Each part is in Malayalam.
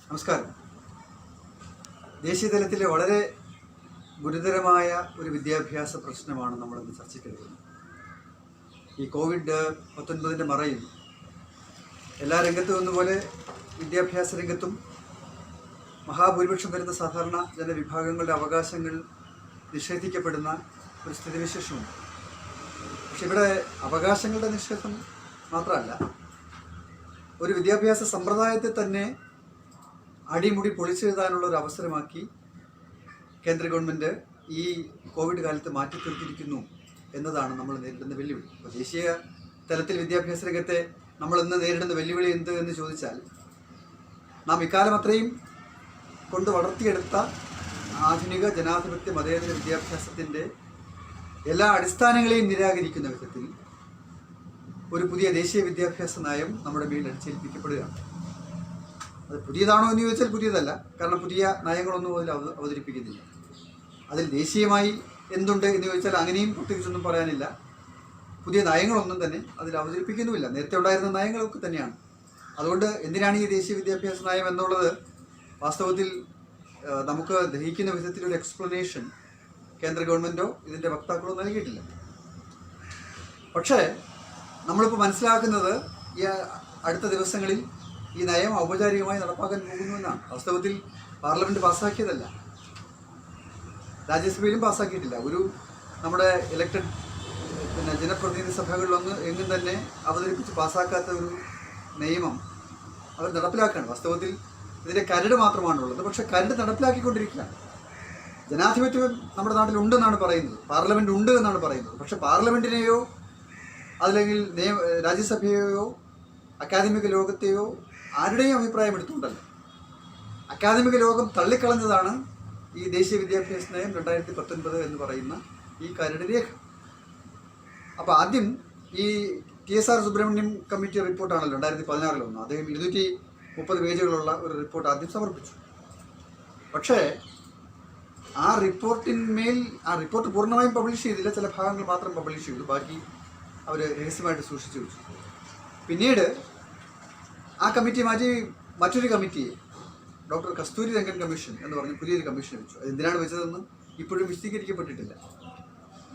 നമസ്കാരം. ദേശീയ തലത്തിലെ വളരെ ഗുരുതരമായ ഒരു വിദ്യാഭ്യാസ പ്രശ്നമാണ് നമ്മളിന്ന് ചർച്ചയ്ക്കെടുക്കുന്നത്. ഈ COVID-19 മറയിൽ എല്ലാ രംഗത്തും ഒന്നുപോലെ വിദ്യാഭ്യാസ രംഗത്തും മഹാഭൂരിപക്ഷം വരുന്ന സാധാരണ ജനവിഭാഗങ്ങളുടെ അവകാശങ്ങൾ നിഷേധിക്കപ്പെടുന്ന ഒരു സ്ഥിതിവിശേഷമുണ്ട്. പക്ഷെ ഇവിടെ അവകാശങ്ങളുടെ നിഷേധം മാത്രമല്ല, ഒരു വിദ്യാഭ്യാസ സമ്പ്രദായത്തെ തന്നെ അടിമുടി പൊളിച്ചെഴുതാനുള്ള ഒരു അവസരമാക്കി കേന്ദ്ര ഗവൺമെൻറ് ഈ കോവിഡ് കാലത്ത് മാറ്റി തീർത്തിരിക്കുന്നു എന്നതാണ് നമ്മൾ നേരിടുന്ന വെല്ലുവിളി. അപ്പോൾ ദേശീയ തലത്തിൽ വിദ്യാഭ്യാസ രംഗത്തെ നമ്മൾ ഇന്ന് നേരിടുന്ന വെല്ലുവിളി എന്ത് എന്ന് ചോദിച്ചാൽ, നാം ഇക്കാലം അത്രയും കൊണ്ട് വളർത്തിയെടുത്ത ആധുനിക ജനാധിപത്യ മതേതര വിദ്യാഭ്യാസത്തിൻ്റെ എല്ലാ അടിസ്ഥാനങ്ങളെയും നിരാകരിക്കുന്ന വിധത്തിൽ ഒരു പുതിയ ദേശീയ വിദ്യാഭ്യാസ നയം നമ്മുടെ മേൽ അടിച്ചേൽപ്പിക്കപ്പെടുകയാണ്. അത് പുതിയതാണോ എന്ന് ചോദിച്ചാൽ പുതിയതല്ല, കാരണം പുതിയ നയങ്ങളൊന്നും അതിൽ അവതരിപ്പിക്കുന്നില്ല. അതിൽ ദേശീയമായി എന്തുണ്ട് എന്ന് ചോദിച്ചാൽ അങ്ങനെയും പ്രത്യേകിച്ചൊന്നും പറയാനില്ല. പുതിയ നയങ്ങളൊന്നും തന്നെ അതിൽ അവതരിപ്പിക്കുന്നുമില്ല. നേരത്തെ ഉണ്ടായിരുന്ന നയങ്ങളൊക്കെ തന്നെയാണ്. അതുകൊണ്ട് എന്തിനാണ് ഈ ദേശീയ വിദ്യാഭ്യാസ നയം എന്നുള്ളത് വാസ്തവത്തിൽ നമുക്ക് ദഹിക്കുന്ന വിധത്തിലൊരു എക്സ്പ്ലനേഷൻ കേന്ദ്ര ഗവൺമെൻറ്റോ ഇതിൻ്റെ വക്താക്കളോ നൽകിയിട്ടില്ല. പക്ഷേ നമ്മളിപ്പോൾ മനസ്സിലാക്കുന്നത് ഈ അടുത്ത ദിവസങ്ങളിൽ ഈ നയം ഔപചാരികമായി നടപ്പാക്കാൻ പോകുന്നുവെന്നാണ്. വാസ്തവത്തിൽ പാർലമെൻറ്റ് പാസ്സാക്കിയതല്ല, രാജ്യസഭയിലും പാസ്സാക്കിയിട്ടില്ല. നമ്മുടെ ഇലക്റ്റഡ് ജനപ്രതിനിധി സഭകളിലൊന്നും എങ്ങും തന്നെ അവതരിപ്പിച്ച് പാസ്സാക്കാത്ത ഒരു നിയമം അവർ നടപ്പിലാക്കുകയാണ്. വാസ്തവത്തിൽ ഇതിൻ്റെ കരട് മാത്രമാണുള്ളത്, പക്ഷെ കരട് നടപ്പിലാക്കിക്കൊണ്ടിരിക്കുകയാണ്. ജനാധിപത്യം നമ്മുടെ നാട്ടിൽ ഉണ്ടെന്നാണ് പറയുന്നത്, പാർലമെൻറ്റ് ഉണ്ട് എന്നാണ് പറയുന്നത്. പക്ഷെ പാർലമെൻറ്റിനെയോ അതല്ലെങ്കിൽ രാജ്യസഭയെയോ അക്കാദമിക ലോകത്തെയോ ആരുടെയും അഭിപ്രായം എടുത്തുകൊണ്ടല്ല. അക്കാദമിക ലോകം തള്ളിക്കളഞ്ഞതാണ് ഈ ദേശീയ വിദ്യാഭ്യാസ നയം 2019 എന്ന് പറയുന്ന ഈ കരട് രേഖ. അപ്പോൾ ആദ്യം ഈ TSR സുബ്രഹ്മണ്യം കമ്മിറ്റി റിപ്പോർട്ടാണല്ലോ 2016 വന്നു. അദ്ദേഹം 230 പേജുകളുള്ള ഒരു റിപ്പോർട്ട് ആദ്യം സമർപ്പിച്ചു. പക്ഷേ ആ റിപ്പോർട്ട് പൂർണ്ണമായും പബ്ലിഷ് ചെയ്തില്ല, ചില ഭാഗങ്ങൾ മാത്രം പബ്ലിഷ് ചെയ്തു, ബാക്കി അവർ രഹസ്യമായിട്ട് സൂക്ഷിച്ചു വെച്ചു. പിന്നീട് ആ കമ്മിറ്റി മാറ്റി മറ്റൊരു കമ്മിറ്റിയെ ഡോക്ടർ കസ്തൂരി രംഗൻ കമ്മീഷൻ എന്ന് പറഞ്ഞ് പുതിയൊരു കമ്മീഷൻ വെച്ചു. അത് എന്തിനാണ് വെച്ചതെന്ന് ഇപ്പോഴും വിശദീകരിക്കപ്പെട്ടിട്ടില്ല.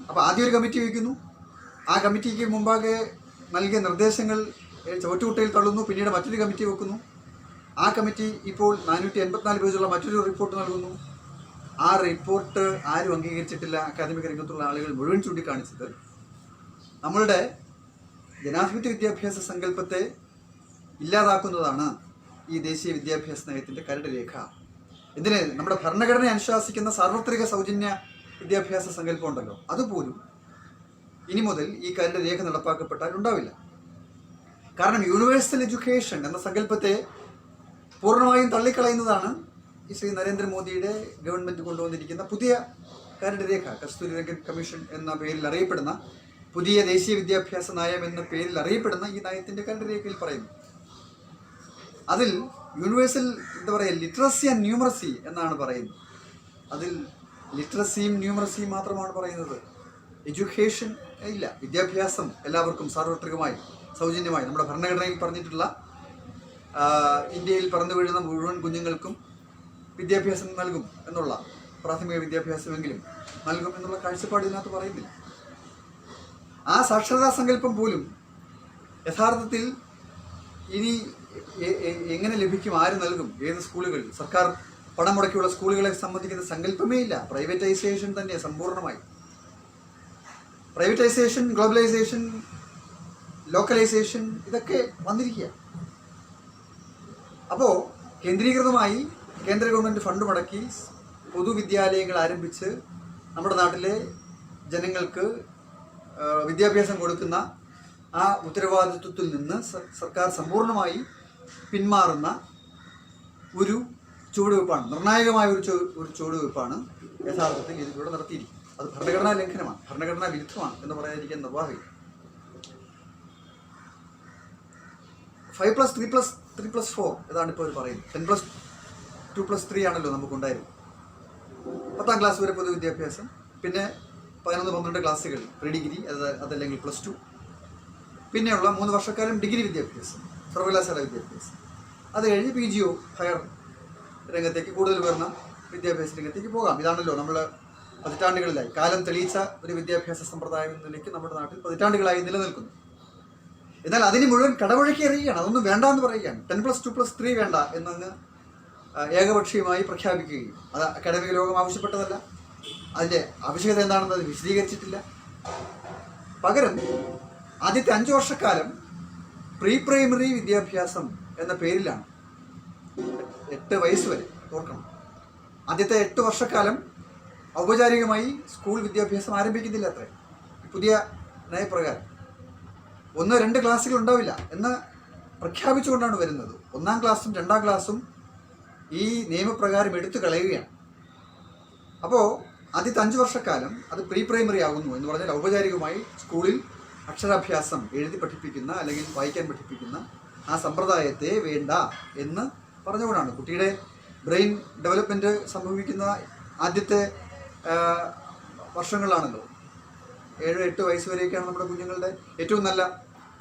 അപ്പോൾ ആദ്യം ഒരു കമ്മിറ്റി വയ്ക്കുന്നു, ആ കമ്മിറ്റിക്ക് മുമ്പാകെ നൽകിയ നിർദ്ദേശങ്ങൾ ചുവട്ടുകുട്ടയിൽ തള്ളുന്നു. പിന്നീട് മറ്റൊരു കമ്മിറ്റി വെക്കുന്നു, ആ കമ്മിറ്റി ഇപ്പോൾ 484 പേജുള്ള മറ്റൊരു റിപ്പോർട്ട് നൽകുന്നു. ആ റിപ്പോർട്ട് ആരും അംഗീകരിച്ചിട്ടില്ല. അക്കാദമിക രംഗത്തുള്ള ആളുകൾ മുഴുവൻ ചൂണ്ടിക്കാണിച്ചത് നമ്മളുടെ ജനാധിപത്യ വിദ്യാഭ്യാസ സങ്കല്പത്തെ ഇല്ലാതാക്കുന്നതാണ് ഈ ദേശീയ വിദ്യാഭ്യാസ നയത്തിൻ്റെ കരട് രേഖ. ഇതിന് നമ്മുടെ ഭരണഘടന അനുശാസിക്കുന്ന സാർവത്രിക സൗജന്യ വിദ്യാഭ്യാസ സങ്കല്പം ഉണ്ടല്ലോ, അതുപോലും ഇനി മുതൽ ഈ കരട് രേഖ നടപ്പാക്കപ്പെട്ടാൽ ഉണ്ടാവില്ല. കാരണം യൂണിവേഴ്സൽ എഡ്യൂക്കേഷൻ എന്ന സങ്കല്പത്തെ പൂർണ്ണമായും തള്ളിക്കളയുന്നതാണ് ഈ ശ്രീ നരേന്ദ്രമോദിയുടെ ഗവൺമെൻറ് കൊണ്ടുവന്നിരിക്കുന്ന പുതിയ കരട് രേഖ. കസ്തൂരി രംഗൻ കമ്മീഷൻ എന്ന പേരിൽ അറിയപ്പെടുന്ന, പുതിയ ദേശീയ വിദ്യാഭ്യാസ നയം എന്ന പേരിൽ അറിയപ്പെടുന്ന ഈ നയത്തിൻ്റെ കരട് രേഖയിൽ പറയുന്നു. അതിൽ യൂണിവേഴ്സൽ ലിറ്ററസി ആൻഡ് ന്യൂമറസി എന്നാണ് പറയുന്നത്. അതിൽ ലിറ്ററസിയും ന്യൂമറസിയും മാത്രമാണ് പറയുന്നത്. എഡ്യൂക്കേഷൻ ഇല്ല. വിദ്യാഭ്യാസം എല്ലാവർക്കും സാർവത്രികമായി സൗജന്യമായി നമ്മുടെ ഭരണഘടനയിൽ പറഞ്ഞിട്ടുള്ള ഇന്ത്യയിൽ പറന്നു വീഴുന്ന മുഴുവൻ കുഞ്ഞുങ്ങൾക്കും വിദ്യാഭ്യാസം നൽകും എന്നുള്ള, പ്രാഥമിക വിദ്യാഭ്യാസമെങ്കിലും നൽകും എന്നുള്ള കാഴ്ചപ്പാട് ഇതിനകത്ത് പറയുന്നില്ല. ആ സാക്ഷരതാ സങ്കല്പം പോലും യഥാർത്ഥത്തിൽ ഇനി എങ്ങനെ ലഭിക്കും, ആര് നൽകും, ഏത് സ്കൂളുകൾ, സർക്കാർ പണം മുടക്കിയുള്ള സ്കൂളുകളെ സംബന്ധിക്കുന്ന സങ്കല്പമേ ഇല്ല. പ്രൈവറ്റൈസേഷൻ തന്നെ സമ്പൂർണ്ണമായി. പ്രൈവറ്റൈസേഷൻ, ഗ്ലോബലൈസേഷൻ, ലോക്കലൈസേഷൻ ഇതൊക്കെ വന്നിരിക്കുക. അപ്പോൾ കേന്ദ്രീകൃതമായി കേന്ദ്ര ഗവൺമെൻറ് ഫണ്ട് മുടക്കി പൊതുവിദ്യാലയങ്ങൾ ആരംഭിച്ച് നമ്മുടെ നാട്ടിലെ ജനങ്ങൾക്ക് വിദ്യാഭ്യാസം കൊടുക്കുന്ന ആ ഉത്തരവാദിത്വത്തിൽ നിന്ന് സർക്കാർ സമ്പൂർണ്ണമായി പിന്മാറുന്ന ഒരു ചുവടുവെപ്പാണ്, നിർണായകമായ ഒരു ചുവടുവെപ്പാണ് യഥാർത്ഥത്തിൽ ഇതിലൂടെ നടത്തിയിരിക്കുന്നത്. അത് ഭരണഘടനാ ലംഘനമാണ്, ഭരണഘടനാ വിരുദ്ധമാണ് എന്ന് പറയാതിരിക്കാൻ നിർവാഹമില്ല. 5+3+3+4 ഇതാണ് ഇപ്പോൾ അവർ പറയുന്നത്. 10+2+3 ആണല്ലോ നമുക്കുണ്ടായിരുന്നത്. 10ാം ക്ലാസ് വരെ പൊതുവിദ്യാഭ്യാസം, പിന്നെ 11-12 ക്ലാസ്സുകൾ പ്രീ ഡിഗ്രി, അതല്ലെങ്കിൽ +2, പിന്നെയുള്ള 3 വർഷക്കാലം ഡിഗ്രി വിദ്യാഭ്യാസം, സർവകലാശാല വിദ്യാഭ്യാസം. അത് കഴിഞ്ഞ് PGO ഹയർ രംഗത്തേക്ക് കൂടുതൽ ഉയർന്ന വിദ്യാഭ്യാസ രംഗത്തേക്ക് പോകാം. ഇതാണല്ലോ നമ്മൾ പതിറ്റാണ്ടുകളിലായി കാലം തെളിയിച്ച ഒരു വിദ്യാഭ്യാസ സമ്പ്രദായം എന്ന നിലയ്ക്ക് നമ്മുടെ നാട്ടിൽ പതിറ്റാണ്ടുകളായി നിലനിൽക്കുന്നു. എന്നാൽ അതിന് മുഴുവൻ കടവഴക്കി എറിയുകയാണ്. അതൊന്നും വേണ്ട എന്ന് പറയുകയാണ്. 10+2+3 വേണ്ട എന്നങ്ങ് ഏകപക്ഷീയമായി പ്രഖ്യാപിക്കുകയും അത് അക്കാഡമിക് ലോകം ആവശ്യപ്പെട്ടതല്ല. അതിൻ്റെ ആവശ്യകത എന്താണെന്ന് അത് വിശദീകരിച്ചിട്ടില്ല. പകരം ആദ്യത്തെ 5 വർഷക്കാലം പ്രീ പ്രൈമറി വിദ്യാഭ്യാസം എന്ന പേരിലാണ്. 8 വയസ്സ് വരെ ഓർക്കണം. ആദ്യത്തെ 8 വർഷക്കാലം ഔപചാരികമായി സ്കൂൾ വിദ്യാഭ്യാസം ആരംഭിക്കുന്നില്ല. അത്രേ പുതിയ നയപ്രകാരം 1-2 ക്ലാസ്സുകൾ ഉണ്ടാവില്ല എന്ന് പ്രഖ്യാപിച്ചുകൊണ്ടാണ് വരുന്നത്. 1-ാം ക്ലാസ്സും 2-ാം ക്ലാസ്സും ഈ നിയമപ്രകാരം എടുത്തു കളയുകയാണ്. അപ്പോൾ ആദ്യത്തെ 5 വർഷക്കാലം അത് പ്രീ പ്രൈമറി ആകുന്നു എന്ന് പറഞ്ഞാൽ ഔപചാരികമായി സ്കൂളിൽ അക്ഷരാഭ്യാസം എഴുതി പഠിപ്പിക്കുന്ന അല്ലെങ്കിൽ വായിക്കാൻ പഠിപ്പിക്കുന്ന ആ സമ്പ്രദായത്തെ വേണ്ട എന്ന് പറഞ്ഞുകൊണ്ടാണ്. കുട്ടിയുടെ ബ്രെയിൻ ഡെവലപ്മെൻറ്റ് സംഭവിക്കുന്ന ആദ്യത്തെ വർഷങ്ങളിലാണല്ലോ. 7-8 വയസ്സ് വരെയൊക്കെയാണ് നമ്മുടെ കുഞ്ഞുങ്ങളുടെ ഏറ്റവും നല്ല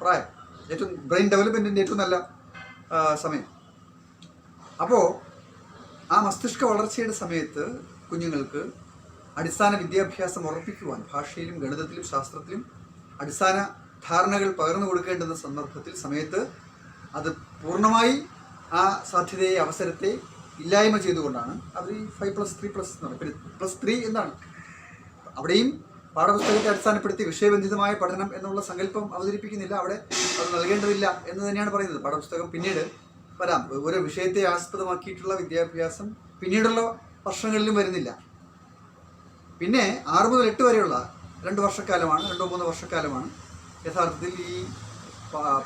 പ്രായം, ഏറ്റവും ബ്രെയിൻ ഡെവലപ്മെൻറ്റിൻ്റെ ഏറ്റവും നല്ല സമയം. അപ്പോൾ ആ മസ്തിഷ്ക വളർച്ചയുടെ സമയത്ത് കുഞ്ഞുങ്ങൾക്ക് അടിസ്ഥാന വിദ്യാഭ്യാസം ഉറപ്പിക്കുവാൻ ഭാഷയിലും ഗണിതത്തിലും ശാസ്ത്രത്തിലും അടിസ്ഥാന ധാരണകൾ പകർന്നു കൊടുക്കേണ്ടുന്ന സമയത്ത് അത് പൂർണ്ണമായി ആ സാധ്യതയെ അവസരത്തെ ഇല്ലായ്മ ചെയ്തുകൊണ്ടാണ് അവർ ഈ 5+3+ എന്ന് പറയുന്നത്. +3 എന്താണ്? അവിടെയും പാഠപുസ്തകത്തെ അടിസ്ഥാനപ്പെടുത്തി വിഷയബന്ധിതമായ പഠനം എന്നുള്ള സങ്കല്പം അവതരിപ്പിക്കുന്നില്ല. അവിടെ അത് നൽകേണ്ടതില്ല എന്ന് തന്നെയാണ് പറയുന്നത്. പാഠപുസ്തകം പിന്നീട് വരാം. ഓരോ വിഷയത്തെ ആസ്പദമാക്കിയിട്ടുള്ള വിദ്യാഭ്യാസം പിന്നീടുള്ള വർഷങ്ങളിലും വരുന്നില്ല. പിന്നെ 6 മുതൽ 8 വരെയുള്ള 2 വർഷക്കാലമാണ്, 2-3 വർഷക്കാലമാണ് യഥാർത്ഥത്തിൽ ഈ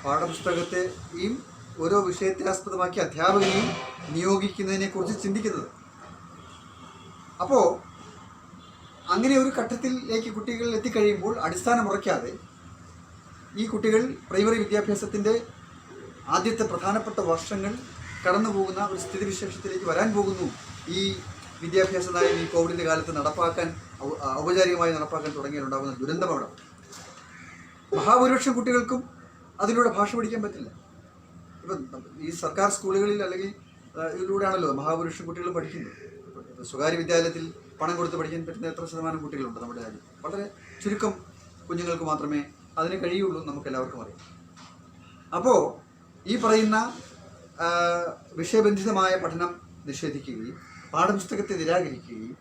പാഠപുസ്തകത്തെയും ഓരോ വിഷയത്തെ ആസ്പദമാക്കി അധ്യാപകനെയും നിയോഗിക്കുന്നതിനെക്കുറിച്ച് ചിന്തിക്കുന്നത്. അപ്പോൾ അങ്ങനെ ഒരു ഘട്ടത്തിലേക്ക് കുട്ടികൾ എത്തിക്കഴിയുമ്പോൾ അടിസ്ഥാനം ഉറയ്ക്കാതെ ഈ കുട്ടികൾ പ്രൈമറി വിദ്യാഭ്യാസത്തിൻ്റെ ആദ്യത്തെ പ്രധാനപ്പെട്ട വർഷങ്ങൾ കടന്നു പോകുന്ന ഒരു സ്ഥിതിവിശേഷത്തിലേക്ക് വരാൻ പോകുന്നു. ഈ വിദ്യാഭ്യാസ നയം ഈ കോവിഡിൻ്റെ കാലത്ത് നടപ്പാക്കാൻ ഔപചാരികമായി നടപ്പാക്കാൻ തുടങ്ങിയാലുണ്ടാകുന്ന ദുരന്തം അവിടെ. മഹാഭൂരിപക്ഷം കുട്ടികൾക്കും അതിലൂടെ ഭാഷ പഠിക്കാൻ പറ്റില്ല. ഇപ്പം ഈ സർക്കാർ സ്കൂളുകളിൽ അല്ലെങ്കിൽ ഇതിലൂടെയാണല്ലോ മഹാഭൂരിപക്ഷം കുട്ടികൾ പഠിക്കുന്നത്. സ്വകാര്യ വിദ്യാലയത്തിൽ പണം കൊടുത്ത് പഠിക്കാൻ പറ്റുന്ന എത്ര ശതമാനം കുട്ടികളുണ്ട് നമ്മുടെ രാജ്യം? വളരെ ചുരുക്കം കുഞ്ഞുങ്ങൾക്ക് മാത്രമേ അതിന് കഴിയുള്ളൂ, നമുക്കെല്ലാവർക്കും അറിയാം. അപ്പോൾ ഈ പറയുന്ന വിഷയബന്ധിതമായ പഠനം നിഷേധിക്കുകയും പാഠപുസ്തകത്തെ നിരാകരിക്കുകയും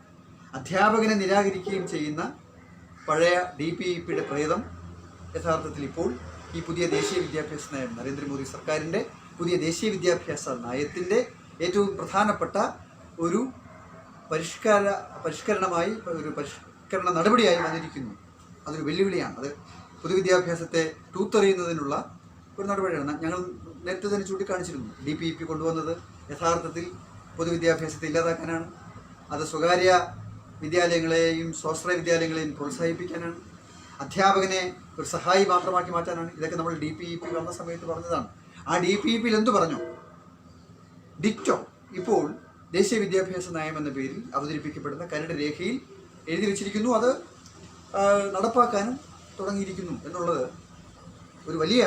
അധ്യാപകനെ നിരാകരിക്കുകയും ചെയ്യുന്ന പഴയ DPEPയുടെ പ്രേതം യഥാർത്ഥത്തിൽ ഇപ്പോൾ ഈ പുതിയ ദേശീയ വിദ്യാഭ്യാസ നയം, നരേന്ദ്രമോദി സർക്കാരിൻ്റെ പുതിയ ദേശീയ വിദ്യാഭ്യാസ നയത്തിൻ്റെ ഏറ്റവും പ്രധാനപ്പെട്ട ഒരു പരിഷ്കരണമായി ഒരു പരിഷ്കരണ നടപടിയായി വന്നിരിക്കുന്നു. അതൊരു വെല്ലുവിളിയാണ്. അത് പൊതുവിദ്യാഭ്യാസത്തെ തൂത്തെറിയുന്നതിനുള്ള ഒരു നടപടിയാണ്. ഞങ്ങൾ നേരത്തെ തന്നെ ചൂണ്ടിക്കാണിച്ചിരുന്നു. DPEP കൊണ്ടുവന്നത് യഥാർത്ഥത്തിൽ പൊതുവിദ്യാഭ്യാസത്തെ ഇല്ലാതാക്കാനാണ്. അത് സ്വകാര്യ വിദ്യാലയങ്ങളെയും സ്വാശ്രയ വിദ്യാലയങ്ങളെയും പ്രോത്സാഹിപ്പിക്കാനാണ്. അധ്യാപകനെ ഒരു സഹായി മാത്രമാക്കി മാറ്റാനാണ്. ഇതൊക്കെ നമ്മൾ DPEP വന്ന സമയത്ത് പറഞ്ഞതാണ്. ആ DPEPയിൽ എന്തു പറഞ്ഞു? ഡിറ്റോ ഇപ്പോൾ ദേശീയ വിദ്യാഭ്യാസ നയം എന്ന പേരിൽ അവതരിപ്പിക്കപ്പെടുന്ന കരട് രേഖയിൽ എഴുതി വച്ചിരിക്കുന്നു. അത് നടപ്പാക്കാനും തുടങ്ങിയിരിക്കുന്നു എന്നുള്ളത് ഒരു വലിയ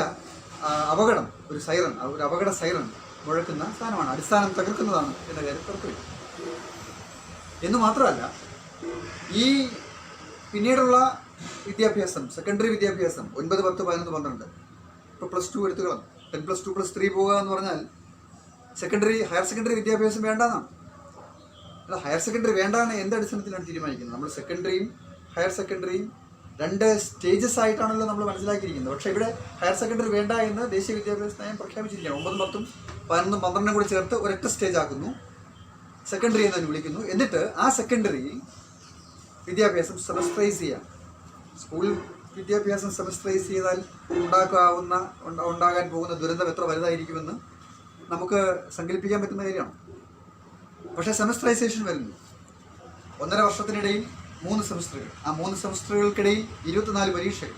അപകടം, ഒരു സൈറൺ, ഒരു അപകട സൈറൺ മുഴക്കുന്ന സാധനമാണ്. അടിസ്ഥാനം തകർക്കുന്നതാണ് എന്ന കാര്യം ഉറപ്പുവരും. എന്ന് മാത്രമല്ല, ഈ പിന്നീടുള്ള വിദ്യാഭ്യാസം, സെക്കൻഡറി വിദ്യാഭ്യാസം 9, 10, 11, 12 ഇപ്പോൾ +2 എടുത്തുകളും 10+2+3 പോകുക എന്ന് പറഞ്ഞാൽ ഹയർ സെക്കൻഡറി വിദ്യാഭ്യാസം വേണ്ടെന്നാണ്. അല്ല, ഹയർ സെക്കൻഡറി വേണ്ടാന്ന് എന്ത് അടിസ്ഥാനത്തിലാണ് തീരുമാനിക്കുന്നത്? നമ്മൾ സെക്കൻഡറിയും ഹയർ സെക്കൻഡറിയും 2 സ്റ്റേജസ് ആയിട്ടാണല്ലോ നമ്മൾ മനസ്സിലാക്കിയിരിക്കുന്നത്. പക്ഷേ ഇവിടെ ഹയർ സെക്കൻഡറി വേണ്ട എന്ന് ദേശീയ വിദ്യാഭ്യാസ നയം പ്രഖ്യാപിച്ചിരിക്കുകയാണ്. 9, 10, 11, 12 കൂടി ചേർത്ത് ഒരൊറ്റ സ്റ്റേജ് ആക്കുന്നു, സെക്കൻഡറി എന്ന് വിളിക്കുന്നു. എന്നിട്ട് ആ സെക്കൻഡറിയിൽ വിദ്യാഭ്യാസം സെമസ്റ്ററൈസ് ചെയ്യാം. സ്കൂൾ വിദ്യാഭ്യാസം സെമസ്റ്ററൈസ് ചെയ്താൽ ഉണ്ടാകാൻ പോകുന്ന ദുരന്തം എത്ര വലുതായിരിക്കുമെന്ന് നമുക്ക് സങ്കല്പിക്കാൻ പറ്റുന്ന കാര്യമാണ്. പക്ഷേ സെമസ്റ്ററൈസേഷൻ വരുന്നു. 1.5 വർഷത്തിനിടയിൽ 3 സെമസ്റ്ററുകൾ. ആ 3 സെമസ്റ്ററുകൾക്കിടയിൽ 24 പരീക്ഷകൾ.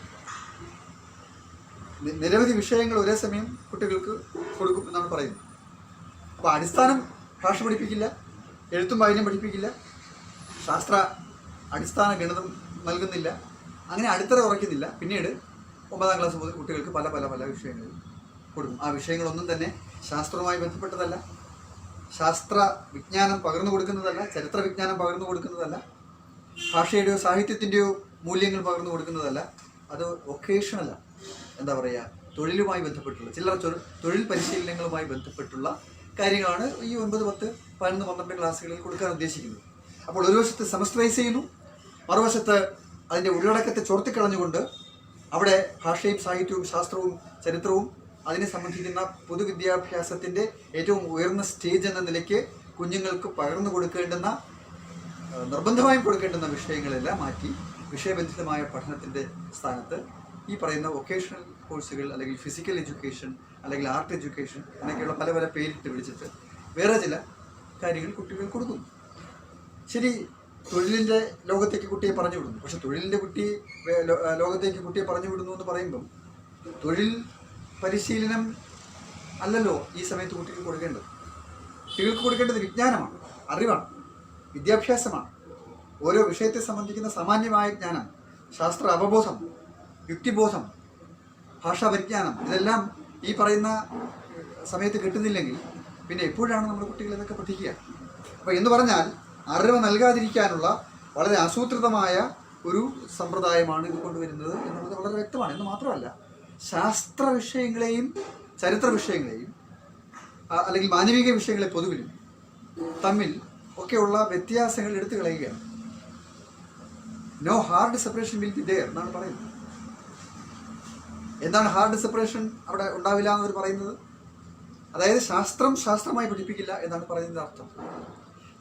നിരവധി വിഷയങ്ങൾ ഒരേ സമയം കുട്ടികൾക്ക് കൊടുക്കും എന്നാണ് പറയുന്നത്. അപ്പോൾ അടിസ്ഥാനം ഭാഷ പഠിപ്പിക്കില്ല, എഴുത്തും വായനയും പഠിപ്പിക്കില്ല, ശാസ്ത്ര അടിസ്ഥാന ഗണിതം നൽകുന്നില്ല, അങ്ങനെ അടിത്തറ ഉറയ്ക്കുന്നില്ല. പിന്നീട് 9ാം ക്ലാസ് മുതൽ കുട്ടികൾക്ക് പല പല പല വിഷയങ്ങൾ കൊടുക്കും. ആ വിഷയങ്ങളൊന്നും തന്നെ ശാസ്ത്രവുമായി ബന്ധപ്പെട്ടതല്ല, ശാസ്ത്ര വിജ്ഞാനം പകർന്നു കൊടുക്കുന്നതല്ല, ചരിത്ര വിജ്ഞാനം പകർന്നു കൊടുക്കുന്നതല്ല, ഭാഷയുടെയോ സാഹിത്യത്തിൻ്റെയോ മൂല്യങ്ങൾ പകർന്നു കൊടുക്കുന്നതല്ല. അത് വൊക്കേഷണലാണ്, എന്താ പറയുക, തൊഴിലുമായി ബന്ധപ്പെട്ടുള്ള തൊഴിൽ പരിശീലനങ്ങളുമായി ബന്ധപ്പെട്ടുള്ള കാര്യങ്ങളാണ് ഈ 9, 10, 11, 12 ക്ലാസ്സുകളിൽ കൊടുക്കാൻ ഉദ്ദേശിക്കുന്നത്. അപ്പോൾ ഒരു വശത്ത് സെമസ്റ്ററൈസ് ചെയ്യുന്നു, മറുവശത്ത് അതിൻ്റെ ഉള്ളടക്കത്തെ ചോർത്തിക്കളഞ്ഞുകൊണ്ട് അവിടെ ഭാഷയും സാഹിത്യവും ശാസ്ത്രവും ചരിത്രവും അതിനെ സംബന്ധിക്കുന്ന പൊതുവിദ്യാഭ്യാസത്തിൻ്റെ ഏറ്റവും ഉയർന്ന സ്റ്റേജ് എന്ന നിലയ്ക്ക് കുഞ്ഞുങ്ങൾക്ക് പകർന്നു കൊടുക്കേണ്ടുന്ന, നിർബന്ധമായും കൊടുക്കേണ്ടുന്ന വിഷയങ്ങളെല്ലാം മാറ്റി വിഷയബന്ധിതമായ പഠനത്തിൻ്റെ സ്ഥാനത്ത് ഈ പറയുന്ന വൊക്കേഷണൽ കോഴ്സുകൾ അല്ലെങ്കിൽ ഫിസിക്കൽ എഡ്യൂക്കേഷൻ അല്ലെങ്കിൽ ആർട്ട് എഡ്യൂക്കേഷൻ എന്നൊക്കെയുള്ള പല പല പേരിട്ട് വിളിച്ചിട്ട് വേറെ ചില കാര്യങ്ങൾ കുട്ടികൾ കൊടുക്കുന്നു. ശരി, തൊഴിലിൻ്റെ ലോകത്തേക്ക് കുട്ടിയെ പറഞ്ഞു വിടുന്നു. പക്ഷെ തൊഴിലിൻ്റെ ലോകത്തേക്ക് കുട്ടിയെ പറഞ്ഞു വിടുന്നു എന്ന് പറയുമ്പം തൊഴിൽ പരിശീലനം അല്ലല്ലോ ഈ സമയത്ത് കുട്ടികൾക്ക് കൊടുക്കേണ്ടത്. കുട്ടികൾക്ക് കൊടുക്കേണ്ടത് വിജ്ഞാനമാണ്, അറിവാണ്, വിദ്യാഭ്യാസമാണ്, ഓരോ വിഷയത്തെ സംബന്ധിക്കുന്ന സാമാന്യമായ ജ്ഞാനം, ശാസ്ത്ര അവബോധം, യുക്തിബോധം, ഭാഷാ പരിജ്ഞാനം, ഇതെല്ലാം ഈ പറയുന്ന സമയത്ത് കിട്ടുന്നില്ലെങ്കിൽ പിന്നെ എപ്പോഴാണ് നമ്മുടെ കുട്ടികൾ ഇതൊക്കെ പഠിക്കുക? അപ്പോൾ എന്ന് പറഞ്ഞാൽ അറിവ് നൽകാതിരിക്കാനുള്ള വളരെ ആസൂത്രിതമായ ഒരു സമ്പ്രദായമാണ് ഇത് കൊണ്ടുവരുന്നത് എന്നുള്ളത് വളരെ വ്യക്തമാണ്. എന്ന് മാത്രമല്ല, ശാസ്ത്ര വിഷയങ്ങളെയും ചരിത്ര വിഷയങ്ങളെയും അല്ലെങ്കിൽ മാനവിക വിഷയങ്ങളെ പൊതുവിലും തമ്മിൽ ഒക്കെയുള്ള വ്യത്യാസങ്ങൾ എടുത്തു കളയുകയാണ്. No hard separation will be there എന്നാണ് പറയുന്നത്. എന്താണ് ഹാർഡ് സെപ്പറേഷൻ അവിടെ ഉണ്ടാവില്ല എന്നവർ പറയുന്നത്? അതായത് ശാസ്ത്രം ശാസ്ത്രമായി പഠിപ്പിക്കില്ല എന്നാണ് പറയുന്നതിൻ്റെ അർത്ഥം.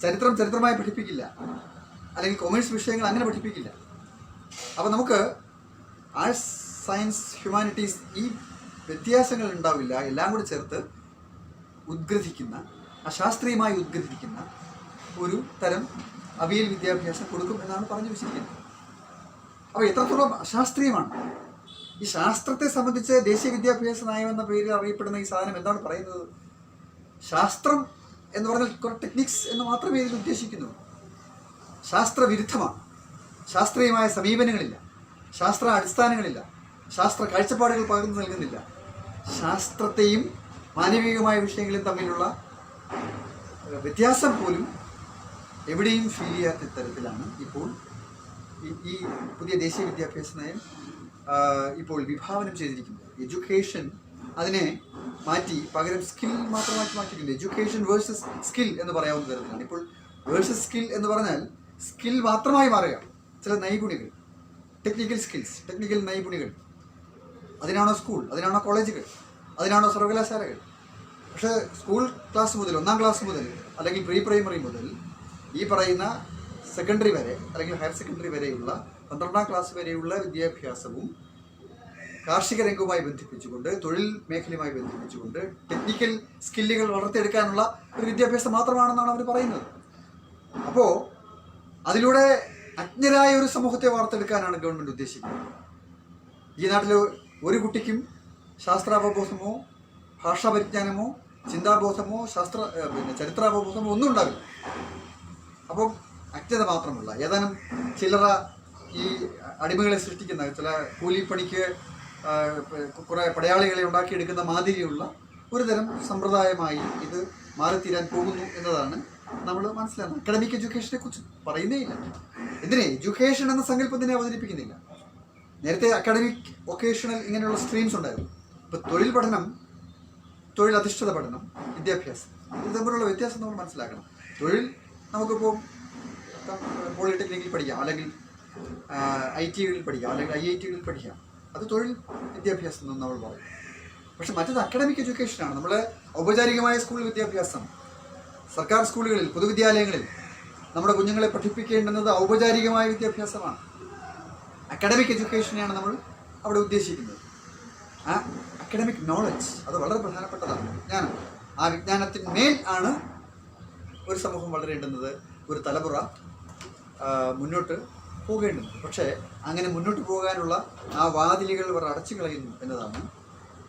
ചരിത്രം ചരിത്രമായി പഠിപ്പിക്കില്ല, അല്ലെങ്കിൽ കൊമേഴ്സ് വിഷയങ്ങൾ അങ്ങനെ പഠിപ്പിക്കില്ല. അപ്പോൾ നമുക്ക് ആർട്സ്, സയൻസ്, ഹ്യൂമാനിറ്റീസ് ഈ വ്യത്യാസങ്ങൾ ഉണ്ടാവില്ല, എല്ലാം കൂടി ചേർത്ത് ഉദ്ഗ്രഥിക്കുന്ന, അശാസ്ത്രീയമായി ഉദ്ഗ്രഥിക്കുന്ന ഒരു തരം അവിയൽ വിദ്യാഭ്യാസം കൊടുക്കും എന്നാണ് പറഞ്ഞു വെച്ചിരിക്കുന്നത്. അപ്പോൾ എത്രത്തോളം അശാസ്ത്രീയമാണ് ഈ ശാസ്ത്രത്തെ സംബന്ധിച്ച് ദേശീയ വിദ്യാഭ്യാസ നയം എന്ന പേരിൽ അറിയപ്പെടുന്ന ഈ സാധനം എന്താണ് പറയുന്നത്? ശാസ്ത്രം എന്ന് പറഞ്ഞാൽ കുറെ ടെക്നിക്സ് എന്ന് മാത്രമേ ഇതിൽ ഉദ്ദേശിക്കുന്നുള്ളൂ. ശാസ്ത്രവിരുദ്ധമാണ്, ശാസ്ത്രീയമായ സമീപനങ്ങളില്ല, ശാസ്ത്ര അടിസ്ഥാനങ്ങളില്ല, ശാസ്ത്ര കാഴ്ചപ്പാടുകൾ പകർന്നു നൽകുന്നില്ല. ശാസ്ത്രത്തെയും മാനവികമായ വിഷയങ്ങളും തമ്മിലുള്ള വ്യത്യാസം പോലും എവിടെയും ഫീൽ ചെയ്യാത്ത തരത്തിലാണ് ഇപ്പോൾ ഈ പുതിയ ദേശീയ വിദ്യാഭ്യാസ നയം ഇപ്പോൾ വിഭാവനം ചെയ്തിരിക്കുന്നത്. എഡ്യൂക്കേഷൻ അതിനെ മാറ്റി പകരം സ്കിൽ മാത്രമാക്കി മാറ്റിയിട്ടുണ്ട്. എഡ്യൂക്കേഷൻ വേഴ്സസ് സ്കിൽ എന്ന് പറയാവുന്ന തരത്തിലാണ് ഇപ്പോൾ. വേഴ്സസ് സ്കിൽ എന്ന് പറഞ്ഞാൽ സ്കിൽ മാത്രമായി മാറുക, ചില നൈപുണികൾ, ടെക്നിക്കൽ സ്കിൽസ്, ടെക്നിക്കൽ നൈപുണികൾ. അതിനാണോ സ്കൂൾ, അതിനാണോ കോളേജുകൾ, അതിനാണോ സർവകലാശാലകൾ? പക്ഷേ സ്കൂൾ ക്ലാസ് മുതൽ, 1ാം ക്ലാസ് മുതൽ അല്ലെങ്കിൽ പ്രീ പ്രൈമറി മുതൽ ഈ പറയുന്ന സെക്കൻഡറി വരെ അല്ലെങ്കിൽ ഹയർ സെക്കൻഡറി വരെയുള്ള 12ാം ക്ലാസ് വരെയുള്ള വിദ്യാഭ്യാസവും കാർഷിക രംഗവുമായി ബന്ധിപ്പിച്ചുകൊണ്ട്, തൊഴിൽ മേഖലയുമായി ബന്ധിപ്പിച്ചുകൊണ്ട് ടെക്നിക്കൽ സ്കില്ലുകൾ വളർത്തിയെടുക്കാനുള്ള ഒരു വിദ്യാഭ്യാസം മാത്രമാണെന്നാണ് അവർ പറയുന്നത്. അപ്പോൾ അതിലൂടെ അജ്ഞരായ ഒരു സമൂഹത്തെ വാർത്തെടുക്കാനാണ് ഗവൺമെൻറ് ഉദ്ദേശിക്കുന്നത്. ഈ നാട്ടിൽ ഒരു കുട്ടിക്കും ശാസ്ത്രാവബോധമോ ഭാഷാ പരിജ്ഞാനമോ ചിന്താബോധമോ ചരിത്രാവബോധമോ ഒന്നും ഉണ്ടാവില്ല. അപ്പം അജ്ഞത മാത്രമുള്ള ഏതാനും ചില്ലറ ഈ അടിമകളെ സൃഷ്ടിക്കുന്ന, ചില കൂലിപ്പണിക്ക് കുറേ പടയാളികളെ ഉണ്ടാക്കിയെടുക്കുന്ന മാതിരിയുള്ള ഒരു തരം സമ്പ്രദായമായി ഇത് മാറിത്തീരാൻ പോകുന്നു എന്നതാണ് നമ്മൾ മനസ്സിലാക്കുന്നത്. അക്കാഡമിക് എഡ്യൂക്കേഷനെ കുറിച്ച് പറയുന്നേ ഇല്ല. എന്തിനെ എഡ്യൂക്കേഷൻ എന്ന സങ്കല്പത്തിനെ അവതരിപ്പിക്കുന്നില്ല. നേരത്തെ അക്കാഡമിക്, വൊക്കേഷണൽ ഇങ്ങനെയുള്ള സ്ട്രീംസ് ഉണ്ടായിരുന്നു. ഇപ്പോൾ തൊഴിൽ പഠനം, തൊഴിലധിഷ്ഠിത പഠനം, വിദ്യാഭ്യാസം, ഇത് തമ്മിലുള്ള വ്യത്യാസം നമ്മൾ മനസ്സിലാക്കണം. തൊഴിൽ നമുക്കിപ്പോൾ പോളിടെക്നിക്കിൽ പഠിക്കാം, അല്ലെങ്കിൽ ITകളിൽ പഠിക്കാം, അല്ലെങ്കിൽ IITകളിൽ പഠിക്കാം. അത് തൊഴിൽ വിദ്യാഭ്യാസം എന്ന് നമ്മൾ പറയും. പക്ഷെ മറ്റത് അക്കാഡമിക് എഡ്യൂക്കേഷനാണ്. നമ്മുടെ ഔപചാരികമായ സ്കൂൾ വിദ്യാഭ്യാസം, സർക്കാർ സ്കൂളുകളിൽ, പൊതുവിദ്യാലയങ്ങളിൽ നമ്മുടെ കുഞ്ഞുങ്ങളെ പഠിപ്പിക്കേണ്ടുന്നത് ഔപചാരികമായ വിദ്യാഭ്യാസമാണ്. അക്കാഡമിക് എഡ്യൂക്കേഷനെയാണ് നമ്മൾ അവിടെ ഉദ്ദേശിക്കുന്നത്. ആ അക്കാഡമിക് നോളജ് അത് വളരെ പ്രധാനപ്പെട്ടതാണ്. വിജ്ഞാനം, ആ വിജ്ഞാനത്തിന്മേൽ ആണ് ഒരു സമൂഹം വളരേണ്ടുന്നത്, ഒരു തലമുറ മുന്നോട്ട് പോകേണ്ടുന്നത്. പക്ഷേ അങ്ങനെ മുന്നോട്ട് പോകാനുള്ള ആ വാതിലുകൾ ഇവർ അടച്ചു കളയുന്നു എന്നതാണ്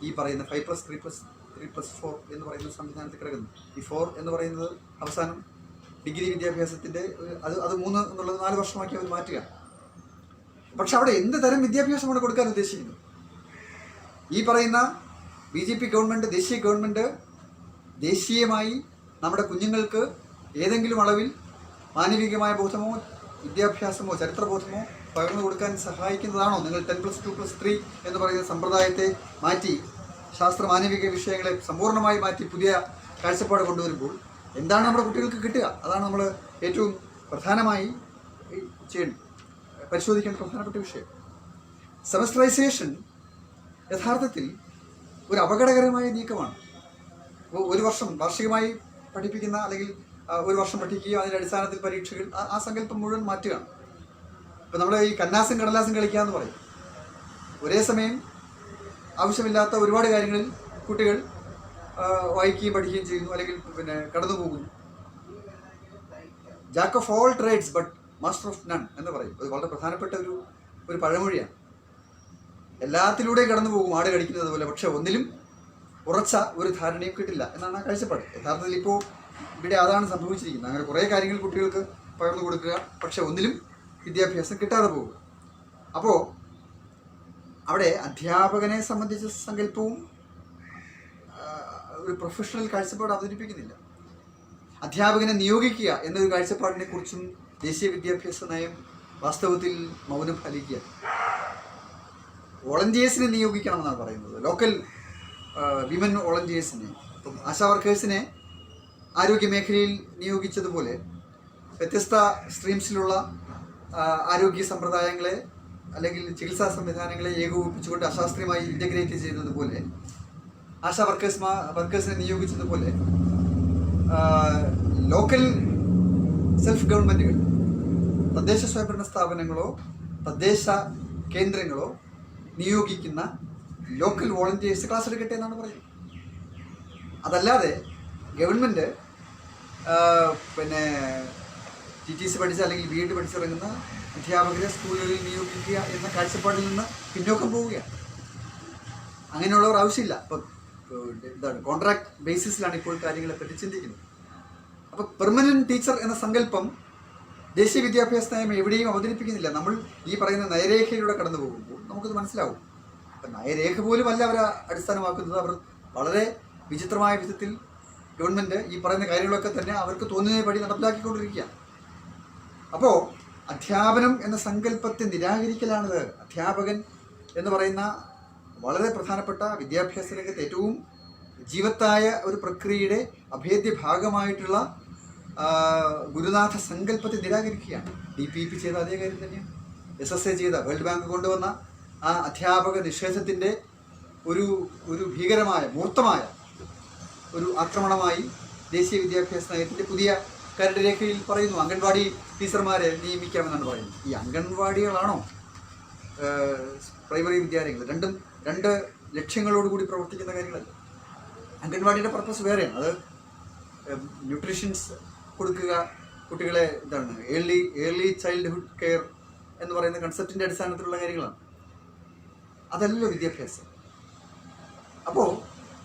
ഈ പറയുന്ന 5+3+3+4 എന്ന് പറയുന്ന സംവിധാനത്തിൽ കിടക്കുന്നത്. ഈ 4 എന്ന് പറയുന്നത് അവസാനം ഡിഗ്രി വിദ്യാഭ്യാസത്തിൻ്റെ അത് 3 എന്നുള്ളത് 4 വർഷമാക്കി അവർ മാറ്റുക. പക്ഷെ അവിടെ എന്ത് തരം വിദ്യാഭ്യാസമാണ് കൊടുക്കാൻ ഉദ്ദേശിക്കുന്നത്? ഈ പറയുന്ന BJP ഗവൺമെൻറ്, ദേശീയ ഗവൺമെൻറ് ദേശീയമായി നമ്മുടെ കുഞ്ഞുങ്ങൾക്ക് ഏതെങ്കിലും അളവിൽ മാനവികമായ ബോധമോ വിദ്യാഭ്യാസമോ ചരിത്രബോധമോ പകർന്നു കൊടുക്കാൻ സഹായിക്കുന്നതാണോ നിങ്ങൾ 10+2+3 എന്ന് പറയുന്ന സമ്പ്രദായത്തെ മാറ്റി ശാസ്ത്ര മാനവിക വിഷയങ്ങളെ സമ്പൂർണ്ണമായി മാറ്റി പുതിയ കാഴ്ചപ്പാട് കൊണ്ടുവരുമ്പോൾ എന്താണ് നമ്മുടെ കുട്ടികൾക്ക് കിട്ടുക? അതാണ് നമ്മൾ ഏറ്റവും പ്രധാനമായി പരിശോധിക്കേണ്ട പ്രധാനപ്പെട്ട വിഷയം. സെമസ്റ്ററൈസേഷൻ യഥാർത്ഥത്തിൽ ഒരു അപകടകരമായ നീക്കമാണ്. ഒരു വർഷം വാർഷികമായി പഠിപ്പിക്കുന്ന അല്ലെങ്കിൽ ഒരു വർഷം പഠിക്കുകയോ അതിൻ്റെ അടിസ്ഥാനത്തിൽ പരീക്ഷകൾ ആ സങ്കല്പം മുഴുവൻ മാറ്റുകയാണ്. ഇപ്പം നമ്മൾ ഈ കന്നാസും കടലാസും കളിക്കുക എന്ന് പറയും. ഒരേ സമയം ആവശ്യമില്ലാത്ത ഒരുപാട് കാര്യങ്ങളിൽ കുട്ടികൾ വായിക്കുകയും പഠിക്കുകയും ചെയ്യുന്നു, അല്ലെങ്കിൽ കടന്നു പോകുന്നു. Jack of all trades but master of none എന്ന് പറയും. അത് വളരെ പ്രധാനപ്പെട്ട ഒരു പഴമൊഴിയാണ്. എല്ലാത്തിലൂടെയും കടന്നു പോകും ആട് കടിക്കുന്നത് പോലെ, പക്ഷെ ഒന്നിലും ഉറച്ച ഒരു ധാരണയും കിട്ടില്ല എന്നാണ് ആ കാഴ്ചപ്പാട്. യഥാർത്ഥത്തിൽ ഇപ്പോൾ ഇവിടെ അതാണ് സംഭവിച്ചിരിക്കുന്നത്. അങ്ങനെ കുറേ കാര്യങ്ങൾ കുട്ടികൾക്ക് പകർന്നു കൊടുക്കുക, പക്ഷെ ഒന്നിലും വിദ്യാഭ്യാസം കിട്ടാതെ പോകുക. അപ്പോൾ അവിടെ അധ്യാപകനെ സംബന്ധിച്ച സങ്കല്പവും ഒരു പ്രൊഫഷണൽ കാഴ്ചപ്പാട് അവതരിപ്പിക്കുന്നില്ല. അധ്യാപകനെ നിയോഗിക്കുക എന്നൊരു കാഴ്ചപ്പാടിനെ കുറിച്ചും ദേശീയ വിദ്യാഭ്യാസ നയം വാസ്തവത്തിൽ മൗനം പാലിക്കുക. വോളണ്ടിയേഴ്സിനെ നിയോഗിക്കണമെന്നാണ് പറയുന്നത്. ലോക്കൽ വിമൻ വോളണ്ടിയേഴ്സിനെ, ഇപ്പം ആശാ വർക്കേഴ്സിനെ ആരോഗ്യ മേഖലയിൽ നിയോഗിച്ചതുപോലെ വ്യത്യസ്ത സ്ട്രീംസിലുള്ള ആരോഗ്യ സമ്പ്രദായങ്ങളെ അല്ലെങ്കിൽ ചികിത്സാ സംവിധാനങ്ങളെ ഏകോപിപ്പിച്ചുകൊണ്ട് അശാസ്ത്രീയമായി ഇൻ്റഗ്രേറ്റ് ചെയ്തതുപോലെ ആശാ വർക്കേഴ്സിനെ നിയോഗിച്ചതുപോലെ ലോക്കൽ സെൽഫ് ഗവൺമെൻറ്റുകൾ, തദ്ദേശ സ്വയംഭരണ സ്ഥാപനങ്ങളോ തദ്ദേശ കേന്ദ്രങ്ങളോ നിയോഗിക്കുന്ന ലോക്കൽ വോളണ്ടിയേഴ്സ് ക്ലാസ് എടുക്കട്ടെ എന്നാണ് പറയുന്നത്. അതല്ലാതെ ഗവൺമെൻറ് TTC പഠിച്ച അല്ലെങ്കിൽ BEd പഠിച്ചിറങ്ങുന്ന അധ്യാപകരെ സ്കൂളുകളിൽ നിയോഗിക്കുക എന്ന കാഴ്ചപ്പാടിൽ നിന്ന് പിന്നോക്കം പോവുകയാണ്. അങ്ങനെയുള്ളവർ ആവശ്യമില്ല. ഇപ്പം കോൺട്രാക്ട് ബേസിസിലാണ് ഇപ്പോൾ കാര്യങ്ങളെ പറ്റി ചിന്തിക്കുന്നത്. അപ്പോൾ പെർമനൻറ്റ് ടീച്ചർ എന്ന സങ്കല്പം ദേശീയ വിദ്യാഭ്യാസ നയം എവിടെയും അവതരിപ്പിക്കുന്നില്ല. നമ്മൾ ഈ പറയുന്ന നയരേഖയിലൂടെ കടന്നു പോകുമ്പോൾ നമുക്കത് മനസ്സിലാവും. അപ്പം നയരേഖ പോലും അല്ല അവർ അടിസ്ഥാനമാക്കുന്നത്. അവർ വളരെ വിചിത്രമായ വിധത്തിൽ ഗവൺമെൻറ് ഈ പറയുന്ന കാര്യങ്ങളൊക്കെ തന്നെ അവർക്ക് തോന്നുന്ന പടി നടപ്പിലാക്കിക്കൊണ്ടിരിക്കുകയാണ്. അപ്പോൾ അധ്യാപനം എന്ന സങ്കല്പത്തെ നിരാകരിക്കലാണിത്. അധ്യാപകൻ എന്ന് പറയുന്ന വളരെ പ്രധാനപ്പെട്ട വിദ്യാഭ്യാസ രംഗത്ത് ഏറ്റവും ജീവത്തായ ഒരു പ്രക്രിയയുടെ അഭേദ്യ ഭാഗമായിട്ടുള്ള ഗുരുനാഥ സങ്കല്പത്തെ നിരാകരിക്കുകയാണ്. DPP ചെയ്ത അതേ കാര്യം തന്നെയാണ് SSA ചെയ്ത, വേൾഡ് ബാങ്ക് കൊണ്ടുവന്ന ആ അധ്യാപക നിഷേധത്തിൻ്റെ ഒരു ഭീകരമായ മൂർത്തമായ ഒരു ആക്രമണമായി ദേശീയ വിദ്യാഭ്യാസ നയത്തിൻ്റെ പുതിയ കരട് രേഖയിൽ പറയുന്നു അംഗൻവാടി ടീച്ചർമാരെ നിയമിക്കാമെന്നാണ് പറയുന്നത്. ഈ അംഗൻവാടികളാണോ പ്രൈമറി വിദ്യാലയങ്ങൾ? രണ്ട് ലക്ഷ്യങ്ങളോടുകൂടി പ്രവർത്തിക്കുന്ന കാര്യങ്ങളല്ല. അംഗൻവാടിയുടെ പർപ്പസ് വേറെയാണ്. അത് ന്യൂട്രീഷൻസ് കൊടുക്കുക, കുട്ടികളെ ഏർലി ചൈൽഡ്ഹുഡ് കെയർ എന്ന് പറയുന്ന കൺസെപ്റ്റിൻ്റെ അടിസ്ഥാനത്തിലുള്ള കാര്യങ്ങളാണ്. അതല്ലല്ലോ വിദ്യാഭ്യാസം. അപ്പോൾ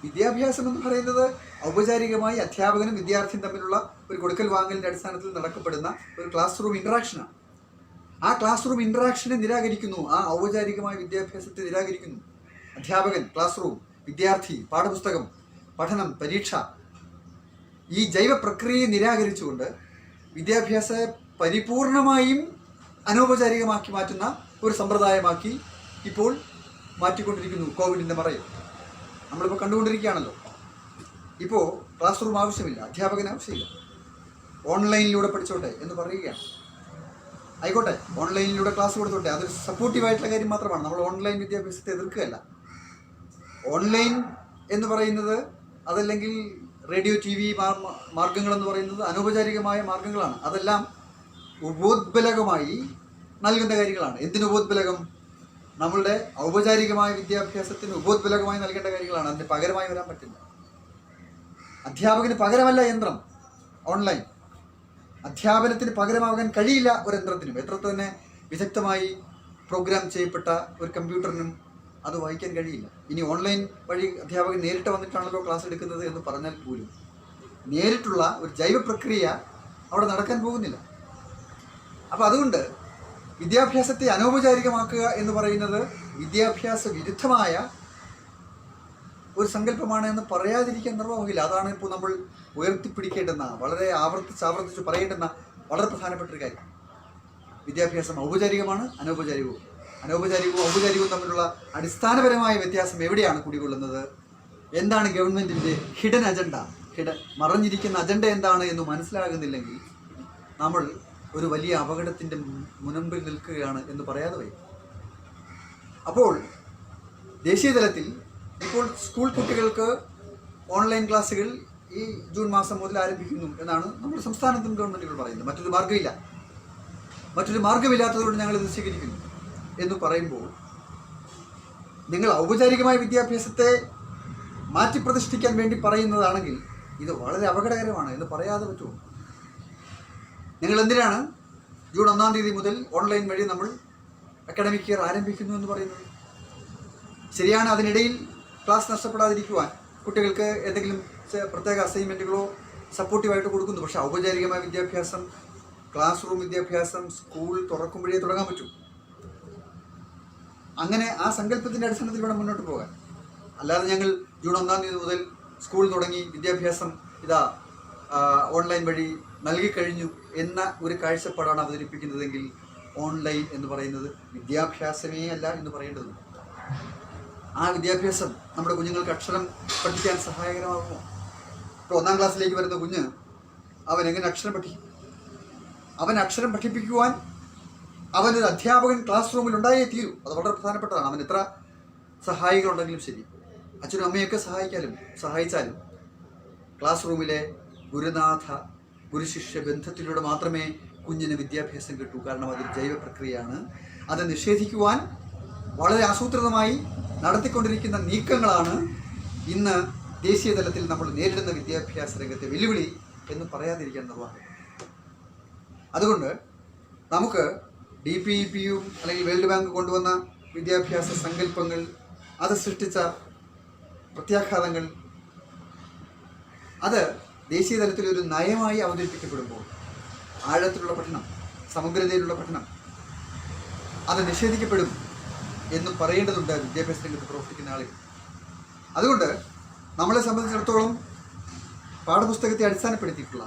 വിദ്യാഭ്യാസം എന്ന് പറയുന്നത് ഔപചാരികമായി അധ്യാപകനും വിദ്യാർത്ഥിയും തമ്മിലുള്ള ഒരു കൊടുക്കൽ വാങ്ങലിൻ്റെ അടിസ്ഥാനത്തിൽ നടക്കപ്പെടുന്ന ഒരു ക്ലാസ് റൂം ഇൻട്രാക്ഷനാണ്. ആ ക്ലാസ് റൂം ഇൻട്രാക്ഷനെ നിരാകരിക്കുന്നു. ആ ഔപചാരികമായ വിദ്യാഭ്യാസത്തെ നിരാകരിക്കുന്നു. അധ്യാപകൻ, ക്ലാസ് റൂം, വിദ്യാർത്ഥി, പാഠപുസ്തകം, പഠനം, പരീക്ഷ, ഈ ജൈവ പ്രക്രിയയെ നിരാകരിച്ചുകൊണ്ട് വിദ്യാഭ്യാസത്തെ പരിപൂർണമായും അനൗപചാരികമാക്കി മാറ്റുന്ന ഒരു സമ്പ്രദായമാക്കി ഇപ്പോൾ മാറ്റിക്കൊണ്ടിരിക്കുന്നു. കോവിഡിൻ്റെ മറയിൽ നമ്മളിപ്പോൾ കണ്ടുകൊണ്ടിരിക്കുകയാണല്ലോ. ഇപ്പോൾ ക്ലാസ് റൂം ആവശ്യമില്ല, അധ്യാപകന് ആവശ്യമില്ല, ഓൺലൈനിലൂടെ പഠിച്ചോട്ടെ എന്ന് പറയുകയാണ്. ആയിക്കോട്ടെ, ഓൺലൈനിലൂടെ ക്ലാസ് കൊടുത്തോട്ടെ, അതൊരു സപ്പോർട്ടീവായിട്ടുള്ള കാര്യം മാത്രമാണ്. നമ്മൾ ഓൺലൈൻ വിദ്യാഭ്യാസത്തെ എതിർക്കുകയല്ല. ഓൺലൈൻ എന്ന് പറയുന്നത് അതല്ലെങ്കിൽ റേഡിയോ TV മാർഗങ്ങളെന്ന് പറയുന്നത് അനൗപചാരികമായ മാർഗങ്ങളാണ്. അതെല്ലാം ഉപോദ്ബലകമായി നൽകുന്ന കാര്യങ്ങളാണ്. എന്തിന് ഉപോദ്ബലകം? നമ്മളുടെ ഔപചാരികമായ വിദ്യാഭ്യാസത്തിന് ഉപോദ്ബലകമായി നൽകേണ്ട കാര്യങ്ങളാണ്. അതിന് പകരമായി വരാൻ പറ്റില്ല. അധ്യാപകന് പകരമല്ല യന്ത്രം ഓൺലൈൻ. അധ്യാപനത്തിന് പകരമാകാൻ കഴിയില്ല ഒരു യന്ത്രത്തിനും. എത്ര തന്നെ വിദഗ്ധമായി പ്രോഗ്രാം ചെയ്യപ്പെട്ട ഒരു കമ്പ്യൂട്ടറിനും അത് വായിക്കാൻ കഴിയില്ല. ഇനി ഓൺലൈൻ വഴി അധ്യാപകൻ നേരിട്ട് വന്നിട്ടാണല്ലോ ക്ലാസ് എടുക്കുന്നത് എന്ന് പറഞ്ഞാൽ പോലും നേരിട്ടുള്ള ഒരു ജൈവ പ്രക്രിയ അവിടെ നടക്കാൻ പോകുന്നില്ല. അപ്പോൾ അതുകൊണ്ട് വിദ്യാഭ്യാസത്തെ അനൗപചാരികമാക്കുക എന്ന് പറയുന്നത് വിദ്യാഭ്യാസ വിരുദ്ധമായ ഒരു സങ്കല്പമാണ് എന്ന് പറയാതിരിക്കാൻ നിർവാഹമില്ല. അതാണ് ഇപ്പോൾ നമ്മൾ ഉയർത്തിപ്പിടിക്കേണ്ടുന്ന, വളരെ ആവർത്തിച്ച് പറയേണ്ടുന്ന വളരെ പ്രധാനപ്പെട്ട ഒരു കാര്യം. വിദ്യാഭ്യാസം ഔപചാരികമാണ്, അനൗപചാരികവും. അനൗപചാരികവും ഔപചാരികവും തമ്മിലുള്ള അടിസ്ഥാനപരമായ വ്യത്യാസം എവിടെയാണ് കുടികൊള്ളുന്നത്? എന്താണ് ഗവൺമെൻറ്റിൻ്റെ ഹിഡൻ അജണ്ട, മറഞ്ഞിരിക്കുന്ന അജണ്ട എന്താണ് എന്ന് മനസ്സിലാകുന്നില്ലെങ്കിൽ നമ്മൾ ഒരു വലിയ അപകടത്തിൻ്റെ മുൻപിൽ നിൽക്കുകയാണ് എന്ന് പറയാതെ വയ്യ. അപ്പോൾ ദേശീയ തലത്തിൽ ഇപ്പോൾ സ്കൂൾ കുട്ടികൾക്ക് ഓൺലൈൻ ക്ലാസ്സുകൾ ഈ ജൂൺ മാസം മുതൽ ആരംഭിക്കുന്നു എന്നാണ് നമ്മുടെ സംസ്ഥാനത്തും ഗവൺമെൻറ്റുകൾ പറയുന്നത്. മറ്റൊരു മാർഗമില്ലാത്തതുകൊണ്ട് ഞങ്ങൾ ഇത് സ്വീകരിക്കുന്നു എന്ന് പറയുമ്പോൾ നിങ്ങൾ ഔപചാരികമായ വിദ്യാഭ്യാസത്തെ മാറ്റിപ്രതിഷ്ഠിക്കാൻ വേണ്ടി പറയുന്നതാണെങ്കിൽ ഇത് വളരെ അപകടകരമാണ് എന്ന് പറയാതെ പറ്റുമോ? നിങ്ങൾ എന്തിനാണ് ജൂൺ 1-ാം തീയതി മുതൽ ഓൺലൈൻ വഴി നമ്മൾ അക്കാഡമിക് ഇയർ ആരംഭിക്കുന്നു എന്ന് പറയുന്നത്? ശരിയാണ്, അതിനിടയിൽ ക്ലാസ് നഷ്ടപ്പെടാതിരിക്കുവാൻ കുട്ടികൾക്ക് എന്തെങ്കിലും പ്രത്യേക അസൈൻമെൻറ്റുകളോ സപ്പോർട്ടീവായിട്ട് കൊടുക്കുന്നു. പക്ഷേ ഔപചാരികമായ വിദ്യാഭ്യാസം, ക്ലാസ് റൂം വിദ്യാഭ്യാസം സ്കൂൾ തുറക്കുമ്പോഴേ തുടങ്ങാൻ പറ്റും. അങ്ങനെ ആ സങ്കല്പത്തിൻ്റെ അടിസ്ഥാനത്തിൽ വേണം മുന്നോട്ട് പോകാൻ. അല്ലാതെ ഞങ്ങൾ ജൂൺ 1-ാം തീയതി മുതൽ സ്കൂൾ തുടങ്ങി വിദ്യാഭ്യാസം ഓൺലൈൻ വഴി നൽകിക്കഴിഞ്ഞു എന്ന ഒരു കാഴ്ചപ്പാടാണ് അവതരിപ്പിക്കുന്നതെങ്കിൽ ഓൺലൈൻ എന്ന് പറയുന്നത് വിദ്യാഭ്യാസമേ അല്ല എന്ന് പറയേണ്ടതുണ്ട്. ആ വിദ്യാഭ്യാസം നമ്മുടെ കുഞ്ഞുങ്ങൾക്ക് അക്ഷരം പഠിക്കാൻ സഹായകരമാകുമോ? ഇപ്പോൾ 1-ാം ക്ലാസ്സിലേക്ക് വരുന്ന കുഞ്ഞ് അവൻ എങ്ങനെ അക്ഷരം പഠിക്കും? അവൻ അക്ഷരം പഠിപ്പിക്കുവാൻ അവനൊരു അധ്യാപകൻ ക്ലാസ് റൂമിൽ ഉണ്ടായേ തീരൂ. അത് വളരെ പ്രധാനപ്പെട്ടതാണ്. അവൻ എത്ര സഹായികളുണ്ടെങ്കിലും ശരി, അച്ഛനും അമ്മയൊക്കെ സഹായിച്ചാലും ക്ലാസ് റൂമിലെ ഗുരുശിഷ്യ ബന്ധത്തിലൂടെ മാത്രമേ കുഞ്ഞിന് വിദ്യാഭ്യാസം കിട്ടൂ. കാരണം അതൊരു ജൈവ പ്രക്രിയയാണ്. അത് നിഷേധിക്കുവാൻ വളരെ ആസൂത്രിതമായി നടത്തിക്കൊണ്ടിരിക്കുന്ന നീക്കങ്ങളാണ് ഇന്ന് ദേശീയ തലത്തിൽ നമ്മൾ നേരിടുന്ന വിദ്യാഭ്യാസ രംഗത്തെ വെല്ലുവിളി എന്ന് പറയാതിരിക്കാൻ നിർവാഹം. അതുകൊണ്ട് നമുക്ക് DPEPയും അല്ലെങ്കിൽ വേൾഡ് ബാങ്ക് കൊണ്ടുവന്ന വിദ്യാഭ്യാസ സങ്കല്പങ്ങൾ, അത് സൃഷ്ടിച്ച പ്രത്യാഘാതങ്ങൾ, അത് ദേശീയ തലത്തിലൊരു നയമായി അവതരിപ്പിക്കപ്പെടുമ്പോൾ ആഴത്തിലുള്ള പഠനം, സമഗ്രതയിലുള്ള പഠനം അത് നിഷേധിക്കപ്പെടും എന്ന് പറയേണ്ടതുണ്ട് വിദ്യാഭ്യാസ രംഗത്ത് പ്രവർത്തിക്കുന്ന ആളുകൾ. അതുകൊണ്ട് നമ്മളെ സംബന്ധിച്ചിടത്തോളം പാഠപുസ്തകത്തെ അടിസ്ഥാനപ്പെടുത്തിയിട്ടുള്ള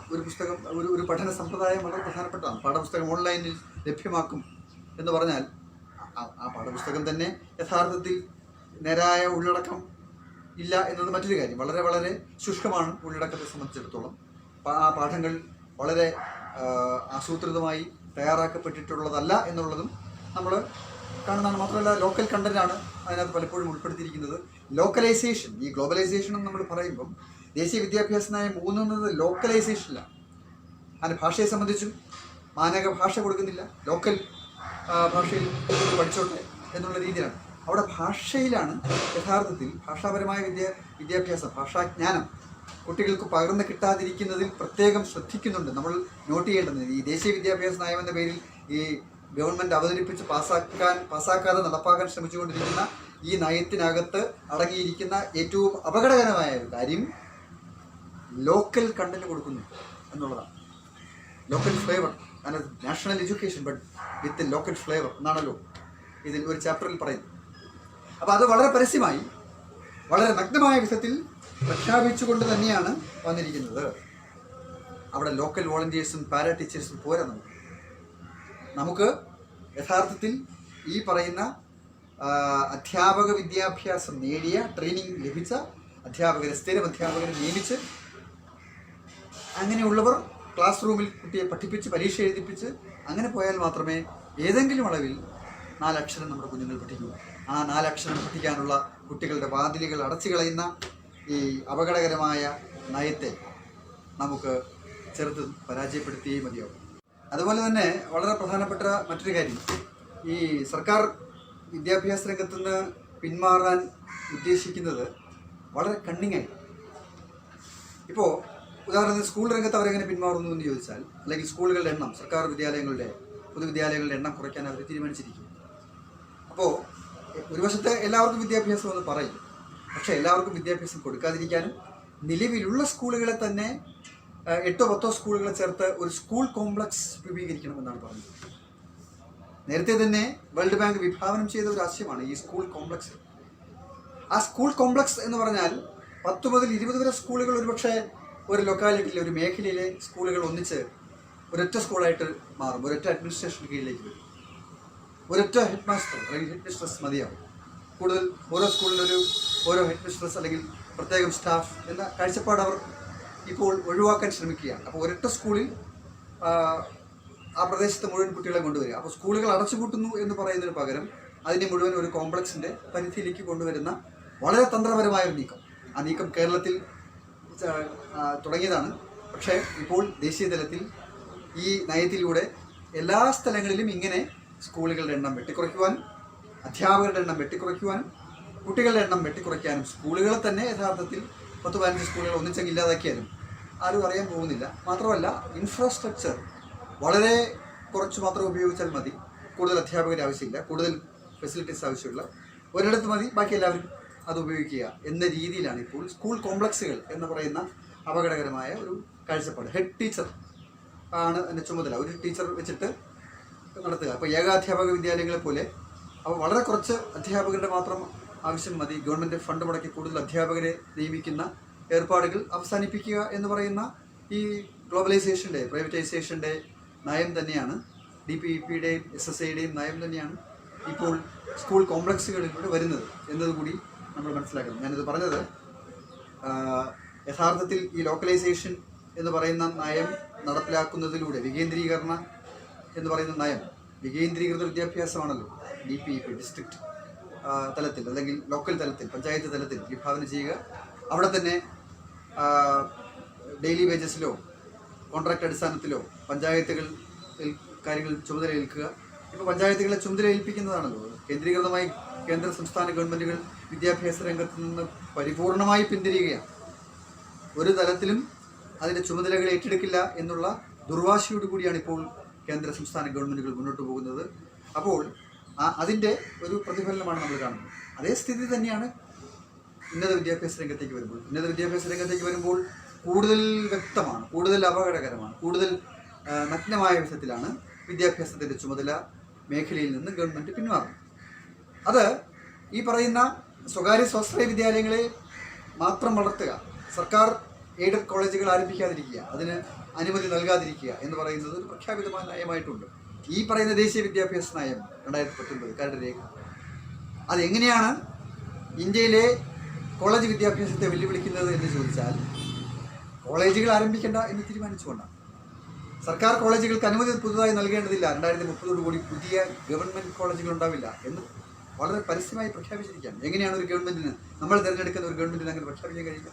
ഒരു പഠന സമ്പ്രദായം വളരെ പ്രധാനപ്പെട്ടതാണ്. പാഠപുസ്തകം ഓൺലൈനിൽ ലഭ്യമാക്കും എന്ന് പറഞ്ഞാൽ ആ പാഠപുസ്തകം തന്നെ യഥാർത്ഥത്തിൽ നേരായ ഉള്ളടക്കം ഇല്ല എന്നത് മറ്റൊരു കാര്യം. വളരെ വളരെ ശുഷ്കമാണ് ഉള്ളടക്കത്തെ സംബന്ധിച്ചിടത്തോളം. ആ പാഠങ്ങൾ വളരെ ആസൂത്രിതമായി തയ്യാറാക്കപ്പെട്ടിട്ടുള്ളതല്ല എന്നുള്ളതും നമ്മൾ കാണുന്നതാണ്. മാത്രമല്ല ലോക്കൽ കണ്ടന്റാണ് അതിനകത്ത് പലപ്പോഴും ഉൾപ്പെടുത്തിയിരിക്കുന്നത്. ലോക്കലൈസേഷൻ, ഈ ഗ്ലോബലൈസേഷൻ എന്ന് നമ്മൾ പറയുമ്പം ദേശീയ വിദ്യാഭ്യാസ നയം ഊന്നുന്നത് ലോക്കലൈസേഷനിലാണ്. അതിന് ഭാഷയെ സംബന്ധിച്ചും മാനക ഭാഷ കൊടുക്കുന്നില്ല. ലോക്കൽ ഭാഷയിൽ പഠിച്ചോട്ടെ എന്നുള്ള രീതിയിലാണ്. അവിടെ ഭാഷയിലാണ് യഥാർത്ഥത്തിൽ ഭാഷാപരമായ വിദ്യാഭ്യാസം, ഭാഷാജ്ഞാനം കുട്ടികൾക്ക് പകർന്നു കിട്ടാതിരിക്കുന്നതിൽ പ്രത്യേകം ശ്രദ്ധിക്കുന്നുണ്ട്. നമ്മൾ നോട്ട് ചെയ്യേണ്ടത് ഈ ദേശീയ വിദ്യാഭ്യാസ നയം എന്ന പേരിൽ ഈ ഗവൺമെൻറ് അവതരിപ്പിച്ച് പാസ്സാക്കാതെ നടപ്പാക്കാൻ ശ്രമിച്ചുകൊണ്ടിരിക്കുന്ന ഈ നയത്തിനകത്ത് അടങ്ങിയിരിക്കുന്ന ഏറ്റവും അപകടകരമായ ഒരു കാര്യം ലോക്കൽ കണ്ടന്റ് കൊടുക്കുന്നു എന്നുള്ളതാണ്. ലോക്കൽ ഫ്ലേവർ, അതായത് national education but with local flavour എന്നാണല്ലോ ഇതിൽ ഒരു ചാപ്റ്ററിൽ പറയുന്നത്. അപ്പോൾ അത് വളരെ പരസ്യമായി, വളരെ നഗ്നമായ വിധത്തിൽ പ്രഖ്യാപിച്ചുകൊണ്ട് തന്നെയാണ് വന്നിരിക്കുന്നത്. അവിടെ ലോക്കൽ വോളണ്ടിയേഴ്സും പാരാ ടീച്ചേഴ്സും പോരാ. നമുക്ക് യഥാർത്ഥത്തിൽ ഈ പറയുന്ന അധ്യാപക വിദ്യാഭ്യാസം നേടിയ, ട്രെയിനിങ് ലഭിച്ച അധ്യാപകരെ, സ്ഥിരം അധ്യാപകരെ നിയമിച്ച് അങ്ങനെയുള്ളവർ ക്ലാസ് റൂമിൽ കുട്ടിയെ പഠിപ്പിച്ച് പരീക്ഷ എഴുതിപ്പിച്ച് അങ്ങനെ പോയാൽ മാത്രമേ ഏതെങ്കിലും അളവിൽ 4 അക്ഷരം നമ്മുടെ കുഞ്ഞുങ്ങൾ പഠിക്കൂ. ആ 4 അക്ഷരം പഠിക്കാനുള്ള കുട്ടികളുടെ വാതിലുകൾ അടച്ചു കളയുന്ന ഈ അപകടകരമായ നയത്തെ നമുക്ക് ചെറുത്ത് പരാജയപ്പെടുത്തിയേ മതിയാവും. അതുപോലെ തന്നെ വളരെ പ്രധാനപ്പെട്ട മറ്റൊരു കാര്യം, ഈ സർക്കാർ വിദ്യാഭ്യാസ രംഗത്തു നിന്ന് പിന്മാറാൻ ഉദ്ദേശിക്കുന്നത് വളരെ കണ്ണിങ്ങായി. ഇപ്പോൾ ഉദാഹരണത്തിന് സ്കൂൾ രംഗത്ത് അവരെങ്ങനെ പിന്മാറുന്നു എന്ന് ചോദിച്ചാൽ, അല്ലെങ്കിൽ സ്കൂളുകളുടെ എണ്ണം, സർക്കാർ വിദ്യാലയങ്ങളുടെ, പൊതുവിദ്യാലയങ്ങളുടെ എണ്ണം കുറയ്ക്കാൻ അവർ തീരുമാനിച്ചിരിക്കും. അപ്പോൾ ഒരു വശത്ത് എല്ലാവർക്കും വിദ്യാഭ്യാസം എന്ന് പറയും, പക്ഷേ എല്ലാവർക്കും വിദ്യാഭ്യാസം കൊടുക്കാതിരിക്കാനും നിലവിലുള്ള സ്കൂളുകളെ തന്നെ 8-10 സ്കൂളുകളെ ചേർത്ത് ഒരു സ്കൂൾ കോംപ്ലക്സ് രൂപീകരിക്കണമെന്നാണ് പറഞ്ഞത്. നേരത്തെ തന്നെ വേൾഡ് ബാങ്ക് വിഭാവനം ചെയ്ത ഒരു ആശയമാണ് ഈ സ്കൂൾ കോംപ്ലക്സ്. ആ സ്കൂൾ കോംപ്ലക്സ് എന്ന് പറഞ്ഞാൽ 10 മുതൽ 20 വരെ സ്കൂളുകൾ ഒരുപക്ഷെ ഒരു ലൊക്കാലിറ്റിയിലെ ഒരു മേഖലയിലെ സ്കൂളുകൾ ഒന്നിച്ച് ഒരൊറ്റ സ്കൂളായിട്ട് മാറും, ഒരൊറ്റ അഡ്മിനിസ്ട്രേഷൻ കീഴിലേക്ക് വരും. ഒരൊറ്റ ഹെഡ് മാസ്റ്റർ അല്ലെങ്കിൽ ഹെഡ് മിസ്ട്രസ് മതിയാവും. കൂടുതൽ ഓരോ സ്കൂളിലൊരു ഓരോ ഹെഡ് മിസ്ട്രസ് അല്ലെങ്കിൽ പ്രത്യേകം സ്റ്റാഫ് എന്ന കാഴ്ചപ്പാട് അവർ ഇപ്പോൾ ഒഴിവാക്കാൻ ശ്രമിക്കുകയാണ്. അപ്പോൾ ഒരൊറ്റ സ്കൂളിൽ ആ പ്രദേശത്തെ മുഴുവൻ കുട്ടികളെ കൊണ്ടുവരിക. അപ്പോൾ സ്കൂളുകൾ അടച്ചുപൂട്ടുന്നു എന്ന് പറയുന്നതിന് പകരം അതിനെ മുഴുവൻ ഒരു കോംപ്ലക്സിൻ്റെ പരിധിയിലേക്ക് കൊണ്ടുവരുന്ന വളരെ തന്ത്രപരമായ ഒരു നീക്കം. ആ നീക്കം കേരളത്തിൽ തുടങ്ങിയതാണ്. പക്ഷേ ഇപ്പോൾ ദേശീയ തലത്തിൽ ഈ നയത്തിലൂടെ എല്ലാ സ്ഥലങ്ങളിലും ഇങ്ങനെ സ്കൂളുകളുടെ എണ്ണം വെട്ടിക്കുറയ്ക്കുവാനും അധ്യാപകരുടെ എണ്ണം വെട്ടിക്കുറയ്ക്കുവാനും കുട്ടികളുടെ എണ്ണം വെട്ടിക്കുറയ്ക്കാനും സ്കൂളുകളെ തന്നെ യഥാർത്ഥത്തിൽ 10-15 സ്കൂളുകൾ ഒന്നിച്ചങ്ങ് ഇല്ലാതാക്കിയാലും ആരും അറിയാൻ പോകുന്നില്ല. മാത്രമല്ല ഇൻഫ്രാസ്ട്രക്ചർ വളരെ കുറച്ച് മാത്രം ഉപയോഗിച്ചാൽ മതി, കൂടുതൽ അധ്യാപകരെ ആവശ്യമില്ല, കൂടുതൽ ഫെസിലിറ്റീസ് ആവശ്യമുള്ള ഒരിടത്ത് മതി, ബാക്കി എല്ലാവരും അത് ഉപയോഗിക്കുക എന്ന രീതിയിലാണ് ഇപ്പോൾ സ്കൂൾ കോംപ്ലക്സുകൾ എന്ന് പറയുന്ന അപകടകരമായ ഒരു കാഴ്ചപ്പാട്. ഹെഡ് ടീച്ചർ ആണ് അതിൻ്റെ ചുമതല, ഒരു ടീച്ചർ വെച്ചിട്ട് നടത്തുക. അപ്പോൾ ഏകാധ്യാപക വിദ്യാലയങ്ങളെ പോലെ അപ്പോൾ വളരെ കുറച്ച് അധ്യാപകരുടെ മാത്രം ആവശ്യം മതി, ഗവൺമെൻറ് ഫണ്ട് മുടക്കി കൂടുതൽ അധ്യാപകരെ നിയമിക്കുന്ന ഏർപ്പാടുകൾ അവസാനിപ്പിക്കുക എന്ന് പറയുന്ന ഈ ഗ്ലോബലൈസേഷൻ്റെ പ്രൈവറ്റൈസേഷൻ്റെ നയം തന്നെയാണ്, DPEPയുടെയും SSIയുടെയും നയം തന്നെയാണ് ഇപ്പോൾ സ്കൂൾ കോംപ്ലക്സുകളിലൂടെ വരുന്നത് എന്നതുകൂടി നമ്മൾ മനസ്സിലാക്കണം. ഞാനിത് പറഞ്ഞത് യഥാർത്ഥത്തിൽ ഈ ലോക്കലൈസേഷൻ എന്ന് പറയുന്ന നയം നടപ്പിലാക്കുന്നതിലൂടെ വികേന്ദ്രീകരണ എന്ന് പറയുന്ന നയം വികേന്ദ്രീകൃത വിദ്യാഭ്യാസമാണല്ലോ DPEP ഡിസ്ട്രിക്ട് തലത്തിൽ അല്ലെങ്കിൽ ലോക്കൽ തലത്തിൽ പഞ്ചായത്ത് തലത്തിൽ വിഭാവന ചെയ്യുക. അവിടെ തന്നെ ഡെയിലി വേജസിലോ കോൺട്രാക്ട് അടിസ്ഥാനത്തിലോ പഞ്ചായത്തുകൾ കാര്യങ്ങൾ ചുമതല ഏൽക്കുക. ഇപ്പോൾ പഞ്ചായത്തുകളെ ചുമതല ഏൽപ്പിക്കുന്നതാണല്ലോ. കേന്ദ്രീകൃതമായി കേന്ദ്ര സംസ്ഥാന ഗവൺമെൻറ്റുകൾ വിദ്യാഭ്യാസ രംഗത്ത് നിന്ന് പരിപൂർണമായി പിന്തിരിയുകയാണ്. ഒരു തലത്തിലും അതിൻ്റെ ചുമതലകൾ ഏറ്റെടുക്കില്ല എന്നുള്ള ദുർവാശിയോട് കൂടിയാണ് ഇപ്പോൾ കേന്ദ്ര സംസ്ഥാന ഗവൺമെൻറ്റുകൾ മുന്നോട്ട് പോകുന്നത്. അപ്പോൾ അതിൻ്റെ ഒരു പ്രതിഫലനമാണ് നമ്മൾ കാണുന്നത്. അതേ സ്ഥിതി തന്നെയാണ് ഉന്നത വിദ്യാഭ്യാസ രംഗത്തേക്ക് വരുമ്പോൾ. ഉന്നത വിദ്യാഭ്യാസ രംഗത്തേക്ക് വരുമ്പോൾ കൂടുതൽ വ്യക്തമാണ്, കൂടുതൽ അപകടകരമാണ്, കൂടുതൽ നഗ്നമായ വിധത്തിലാണ് വിദ്യാഭ്യാസത്തിൻ്റെ ചുമതല മേഖലയിൽ നിന്ന് ഗവൺമെൻറ് പിന്മാറും. അത് ഈ പറയുന്ന സ്വകാര്യ സ്വാശ്രയ വിദ്യാലയങ്ങളെ മാത്രം വളർത്തുക, സർക്കാർ എയ്ഡഡ് കോളേജുകൾ ആരംഭിക്കാതിരിക്കുക, അതിന് അനുമതി നൽകാതിരിക്കുക എന്ന് പറയുന്നത് ഒരു പ്രഖ്യാപിതമായ നയമായിട്ടുണ്ട്. ഈ പറയുന്ന ദേശീയ വിദ്യാഭ്യാസ നയം 2019 കരട് രേഖ അതെങ്ങനെയാണ് ഇന്ത്യയിലെ കോളേജ് വിദ്യാഭ്യാസത്തെ വെല്ലുവിളിക്കുന്നത് എന്ന് ചോദിച്ചാൽ, കോളേജുകൾ ആരംഭിക്കേണ്ട എന്ന് തീരുമാനിച്ചുകൊണ്ടാണ്. സർക്കാർ കോളേജുകൾക്ക് അനുമതി പുതുതായി നൽകേണ്ടതില്ല, 2030 കൂടി പുതിയ ഗവൺമെൻറ് കോളേജുകൾ ഉണ്ടാവില്ല എന്ന് വളരെ പരസ്യമായി പ്രഖ്യാപിച്ചിരിക്കുകയാണ്. എങ്ങനെയാണ് ഒരു ഗവൺമെൻറ്റിന്, നമ്മൾ തിരഞ്ഞെടുക്കുന്ന ഒരു ഗവൺമെൻറ്റിന് അങ്ങനെ പ്രഖ്യാപിക്കാൻ കഴിയുക?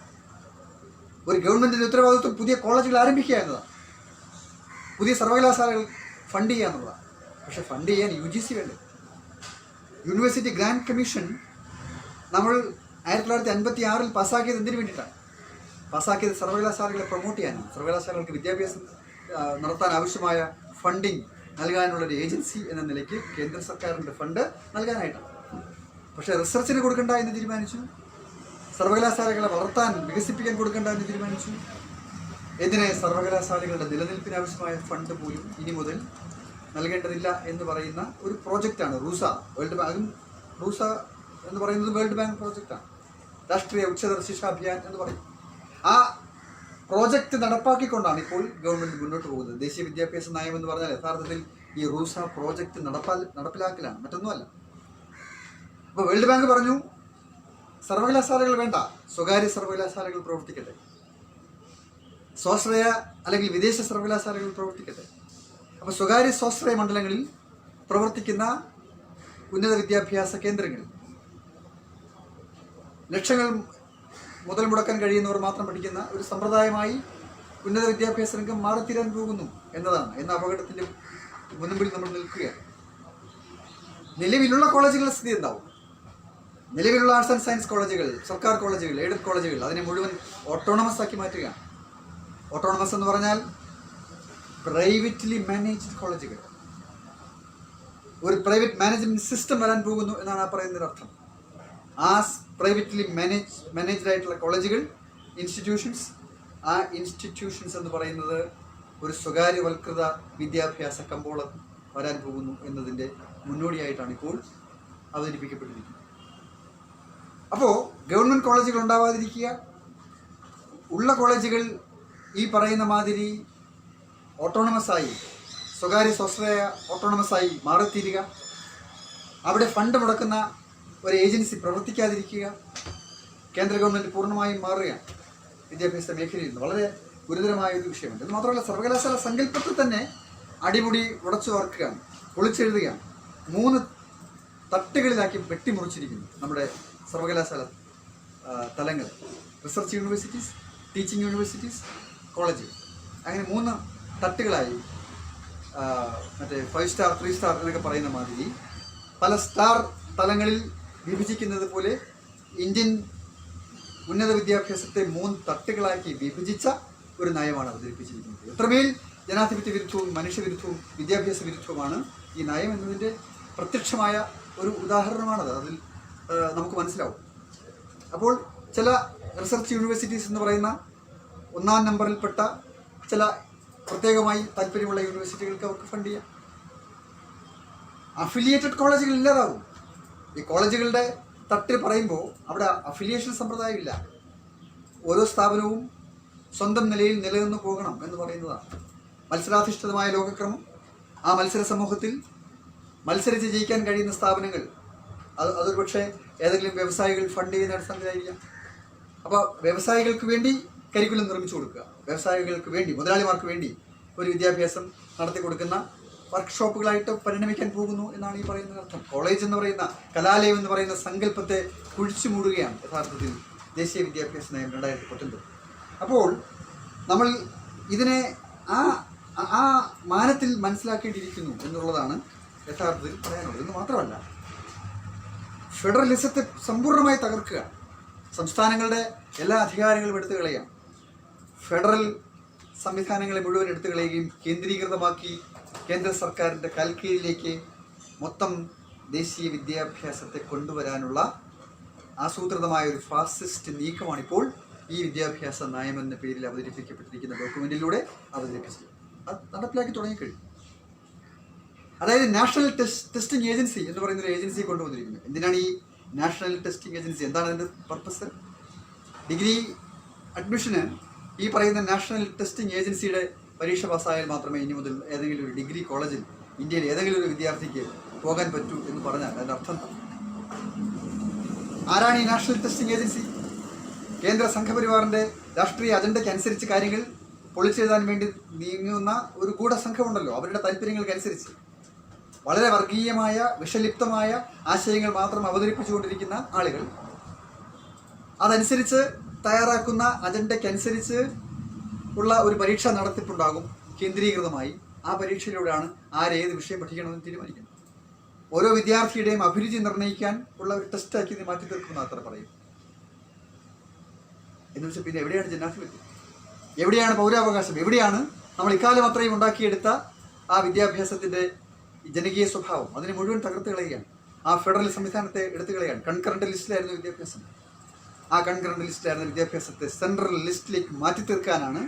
ഒരു ഗവൺമെൻറ്റിൻ്റെ ഉത്തരവാദിത്വം പുതിയ കോളേജുകൾ ആരംഭിക്കുക എന്നതാണ്, പുതിയ സർവകലാശാലകൾ ഫണ്ട് ചെയ്യുക എന്നുള്ളതാണ്. പക്ഷേ ഫണ്ട് ചെയ്യാൻ UGC വേണ്ടേ? യൂണിവേഴ്സിറ്റി ഗ്രാൻഡ് കമ്മീഷൻ നമ്മൾ 1956 പാസ്സാക്കിയത് എന്തിനു വേണ്ടിയിട്ടാണ്? പാസ്സാക്കിയത് സർവകലാശാലകളെ പ്രൊമോട്ട് ചെയ്യാനാണ്, സർവകലാശാലകൾക്ക് വിദ്യാഭ്യാസം നടത്താൻ ആവശ്യമായ ഫണ്ടിങ് നൽകാനുള്ളൊരു ഏജൻസി എന്ന നിലയ്ക്ക് കേന്ദ്ര സർക്കാരിൻ്റെ ഫണ്ട് നൽകാനായിട്ടാണ്. പക്ഷേ റിസർച്ചിന് കൊടുക്കണ്ട എന്ന് തീരുമാനിച്ചു, സർവകലാശാലകളെ വളർത്താൻ വികസിപ്പിക്കാൻ കൊടുക്കണ്ട എന്ന് തീരുമാനിച്ചു. എന്തിനെ? സർവകലാശാലകളുടെ നിലനിൽപ്പിന് ആവശ്യമായ ഫണ്ട് പോലും ഇനി മുതൽ നൽകേണ്ടതില്ല എന്ന് പറയുന്ന ഒരു പ്രോജക്റ്റാണ് റൂസ. വേൾഡ് ബാങ്കും റൂസ എന്ന് പറയുന്നത് വേൾഡ് ബാങ്ക് പ്രോജക്റ്റാണ്, രാഷ്ട്രീയ ഉച്ചതല ശിക്ഷാ അഭിയാൻ എന്ന് പറയും. ആ പ്രോജക്റ്റ് നടപ്പാക്കിക്കൊണ്ടാണ് ഇപ്പോൾ ഗവൺമെൻറ് മുന്നോട്ട് പോകുന്നത്. ദേശീയ വിദ്യാഭ്യാസ നയം എന്ന് പറഞ്ഞാൽ യഥാർത്ഥത്തിൽ ഈ റൂസ പ്രോജക്റ്റ് നടപ്പിലാക്കലാണ്, മറ്റൊന്നുമല്ല. അപ്പോൾ വേൾഡ് ബാങ്ക് പറഞ്ഞു സർവകലാശാലകൾ വേണ്ട, സ്വകാര്യ സർവകലാശാലകൾ പ്രവർത്തിക്കട്ടെ, സ്വാശ്രയ അല്ലെങ്കിൽ വിദേശ സർവകലാശാലകൾ പ്രവർത്തിക്കട്ടെ. അപ്പോൾ സ്വകാര്യ സ്വാശ്രയ മണ്ഡലങ്ങളിൽ പ്രവർത്തിക്കുന്ന ഉന്നത വിദ്യാഭ്യാസ കേന്ദ്രങ്ങളിൽ ലക്ഷങ്ങൾ മുതൽ മുടക്കാൻ കഴിയുന്നവർ മാത്രം പഠിക്കുന്ന ഒരു സമ്പ്രദായമായി ഉന്നത വിദ്യാഭ്യാസ രംഗം മാറിത്തീരാൻ പോകുന്നു എന്നതാണ്. എന്ന അപകടത്തിൻ്റെ മുൻപിൽ നമ്മൾ നിൽക്കുകയാണ്. നിലവിലുള്ള കോളേജുകളുടെ സ്ഥിതി എന്താവും? നിലവിലുള്ള ആർട്സ് ആൻഡ് സയൻസ് കോളേജുകൾ, സർക്കാർ കോളേജുകൾ, എയ്ഡഡ് കോളേജുകൾ, അതിനെ മുഴുവൻ ഓട്ടോണമസ് ആക്കി മാറ്റുകയാണ്. ഓട്ടോണമസ് എന്ന് പറഞ്ഞാൽ പ്രൈവറ്റ്ലി മാനേജ്ഡ് കോളേജുകൾ, ഒരു പ്രൈവറ്റ് മാനേജ്മെൻറ്റ് സിസ്റ്റം വരാൻ പോകുന്നു എന്നാണ് ആ പറയുന്നതിൻ്റെ അർത്ഥം. ആ പ്രൈവറ്റ്ലി മാനേജ്ഡ് ആയിട്ടുള്ള കോളേജുകൾ, ഇൻസ്റ്റിറ്റ്യൂഷൻസ്, ആ ഇൻസ്റ്റിറ്റ്യൂഷൻസ് എന്ന് പറയുന്നത് ഒരു സ്വകാര്യവൽകൃത വിദ്യാഭ്യാസ കമ്പോളം വരാൻ പോകുന്നു എന്നതിൻ്റെ മുന്നോടിയായിട്ടാണ് ഇപ്പോൾ അവതരിപ്പിക്കപ്പെട്ടിരിക്കുന്നത്. അപ്പോൾ ഗവൺമെൻറ് കോളേജുകൾ ഉണ്ടാവാതിരിക്കുക, ഉള്ള കോളേജുകൾ ഈ പറയുന്ന മാതിരി ഓട്ടോണമസായി, സ്വകാര്യ സ്വാശ്രയ ഓട്ടോണമസായി മാറിത്തീരുക, അവിടെ ഫണ്ട് മുടക്കുന്ന ഒരു ഏജൻസി പ്രവർത്തിക്കാതിരിക്കുക, കേന്ദ്ര ഗവൺമെൻറ് പൂർണ്ണമായും മാറുകയാണ് വിദ്യാഭ്യാസ മേഖലയിൽ നിന്ന്. വളരെ ഗുരുതരമായ ഒരു വിഷയമുണ്ട്. ഇത് മാത്രമല്ല, സർവകലാശാല സങ്കല്പത്തിൽ തന്നെ അടിമുടി ഉടച്ചു വാർക്കുകയാണ്, പൊളിച്ചെഴുതുകയാണ്. 3 തട്ടുകളിലാക്കി വെട്ടിമുറിച്ചിരിക്കുന്നു നമ്മുടെ സർവകലാശാല തലങ്ങൾ. Research universities, teaching universities, college, അങ്ങനെ 3 തട്ടുകളായി. മറ്റേ 5 സ്റ്റാർ 3 സ്റ്റാർ എന്നൊക്കെ പറയുന്ന മാതിരി പല സ്റ്റാർ തലങ്ങളിൽ വിഭജിക്കുന്നത് പോലെ ഇന്ത്യൻ ഉന്നത വിദ്യാഭ്യാസത്തെ 3 തട്ടുകളാക്കി വിഭജിച്ച ഒരു നയമാണ് അവതരിപ്പിച്ചിരിക്കുന്നത്. എത്രമേൽ ജനാധിപത്യ വിരുദ്ധവും മനുഷ്യവിരുദ്ധവും വിദ്യാഭ്യാസ വിരുദ്ധവുമാണ് ഈ നയം എന്നതിൻ്റെ പ്രത്യക്ഷമായ ഒരു ഉദാഹരണമാണത്. അതിൽ നമുക്ക് മനസ്സിലാവും. അപ്പോൾ ചില റിസർച്ച് യൂണിവേഴ്സിറ്റീസ് എന്ന് പറയുന്ന 1-ാം നമ്പറിൽപ്പെട്ട ചില പ്രത്യേകമായി താല്പര്യമുള്ള യൂണിവേഴ്സിറ്റികൾക്ക് അവർക്ക് ഫണ്ട് ചെയ്യാം. അഫിലിയേറ്റഡ് കോളേജുകൾ ഇല്ലാതാവും. ഈ കോളേജുകളുടെ തട്ടിൽ പറയുമ്പോൾ അവിടെ അഫിലിയേഷൻ സമ്പ്രദായം ഇല്ല. ഓരോ സ്ഥാപനവും സ്വന്തം നിലയിൽ നിലനിന്ന് പോകണം എന്ന് പറയുന്നതാണ് മത്സരാധിഷ്ഠിതമായ ലോകക്രമം. ആ മത്സര സമൂഹത്തിൽ മത്സരിച്ച് ജയിക്കാൻ കഴിയുന്ന സ്ഥാപനങ്ങൾ അതൊരു പക്ഷേ ഏതെങ്കിലും വ്യവസായികൾ ഫണ്ട് ചെയ്യുന്ന അടിസ്ഥാനത്തിലായിരിക്കാം. അപ്പോൾ വ്യവസായികൾക്ക് വേണ്ടി കരിക്കുലം നിർമ്മിച്ചു കൊടുക്കുക, വ്യവസായികൾക്ക് വേണ്ടി, മുതലാളിമാർക്ക് വേണ്ടി ഒരു വിദ്യാഭ്യാസം നടത്തി കൊടുക്കുന്ന വർക്ക്ഷോപ്പുകളായിട്ട് പരിണമിക്കാൻ പോകുന്നു എന്നാണ് ഈ പറയുന്ന അർത്ഥം. കോളേജ് എന്ന് പറയുന്ന, കലാലയം എന്ന് പറയുന്ന സങ്കല്പത്തെ കുഴിച്ചു മൂടുകയാണ് യഥാർത്ഥത്തിൽ ദേശീയ വിദ്യാഭ്യാസ നയം 2019. അപ്പോൾ നമ്മൾ ഇതിനെ ആ മാനത്തിൽ മനസ്സിലാക്കേണ്ടിയിരിക്കുന്നു എന്നുള്ളതാണ് യഥാർത്ഥത്തിൽ പറയാനുള്ളത്. എന്ന് മാത്രമല്ല, ഫെഡറലിസത്തെ സമ്പൂർണ്ണമായി തകർക്കുക, സംസ്ഥാനങ്ങളുടെ എല്ലാ അധികാരങ്ങളും എടുത്തു കളയാം, ഫെഡറൽ സംവിധാനങ്ങളെ മുഴുവൻ എടുത്തു കളയുകയും കേന്ദ്രീകൃതമാക്കി കേന്ദ്ര സർക്കാരിൻ്റെ കാൽക്കീഴിലേക്ക് മൊത്തം ദേശീയ വിദ്യാഭ്യാസത്തെ കൊണ്ടുവരാനുള്ള ആസൂത്രിതമായ ഒരു ഫാസിസ്റ്റ് നീക്കമാണിപ്പോൾ ഈ വിദ്യാഭ്യാസ നയം എന്ന പേരിൽ അവതരിപ്പിക്കപ്പെട്ടിരിക്കുന്ന ഡോക്യുമെന്റിലൂടെ അവതരിപ്പിച്ചത്. അത് നടപ്പിലാക്കി തുടങ്ങിക്കഴിഞ്ഞു. അതായത് നാഷണൽ ടെസ്റ്റിംഗ് ഏജൻസി എന്ന് പറയുന്ന ഒരു ഏജൻസിയെ കൊണ്ടുവന്നിരിക്കുന്നത്. എന്തിനാണ് ഈ നാഷണൽ ടെസ്റ്റിംഗ് ഏജൻസി? എന്താണ് അതിൻ്റെ പർപ്പസ്? ഡിഗ്രി അഡ്മിഷന് ഈ പറയുന്ന നാഷണൽ ടെസ്റ്റിംഗ് ഏജൻസിയുടെ പരീക്ഷ പാസ്സായാൽ മാത്രമേ ഇനി മുതൽ ഏതെങ്കിലും ഒരു ഡിഗ്രി കോളേജിൽ ഇന്ത്യയിൽ ഏതെങ്കിലും ഒരു വിദ്യാർത്ഥിക്ക് പോകാൻ പറ്റൂ എന്ന് പറഞ്ഞാൽ അതിൻ്റെ അർത്ഥം ആരാണ് ഈ നാഷണൽ ടെസ്റ്റിംഗ് ഏജൻസി? കേന്ദ്ര സംഘപരിവാറിൻ്റെ രാഷ്ട്രീയ അജണ്ടയ്ക്ക് അനുസരിച്ച് കാര്യങ്ങൾ പൊളിച്ചെഴുതാൻ വേണ്ടി നീങ്ങുന്ന ഒരു ഗൂഢസംഘമുണ്ടല്ലോ, അവരുടെ താല്പര്യങ്ങൾക്കനുസരിച്ച് വളരെ വർഗീയമായ വിഷലിപ്തമായ ആശയങ്ങൾ മാത്രം അവതരിപ്പിച്ചുകൊണ്ടിരിക്കുന്ന ആളുകൾ, അതനുസരിച്ച് തയ്യാറാക്കുന്ന അജണ്ടയ്ക്കനുസരിച്ച് ഉള്ള ഒരു പരീക്ഷ നടത്തിപ്പുണ്ടാകും കേന്ദ്രീകൃതമായി. ആ പരീക്ഷയിലൂടെയാണ് ആരേത് വിഷയം പഠിക്കണമെന്ന് തീരുമാനിക്കുന്നത്. ഓരോ വിദ്യാർത്ഥിയുടെയും അഭിരുചി നിർണ്ണയിക്കാൻ ഉള്ള ഒരു ടെസ്റ്റാക്കി ഇത് മാറ്റി തീർക്കുമെന്ന് അത്ര പറയും. എന്ന് വെച്ചാൽ പിന്നെ എവിടെയാണ് ജനാധിപത്യം? എവിടെയാണ് പൗരാവകാശം? എവിടെയാണ് നമ്മൾ ഇക്കാലം അത്രയും ഉണ്ടാക്കിയെടുത്ത ആ വിദ്യാഭ്യാസത്തിൻ്റെ ജനകീയ സ്വഭാവം? അതിനെ മുഴുവൻ തകർത്ത് കളയുകയാണ്. ആ ഫെഡറൽ സംവിധാനത്തെ എടുത്തു കളയുകയാണ്. കൺകറന്റ് ലിസ്റ്റിലായിരുന്നു വിദ്യാഭ്യാസം. ആ കൺകറന്റ് ലിസ്റ്റിലായിരുന്ന വിദ്യാഭ്യാസത്തെ സെൻട്രൽ ലിസ്റ്റിലേക്ക് മാറ്റി തീർക്കാനാണ്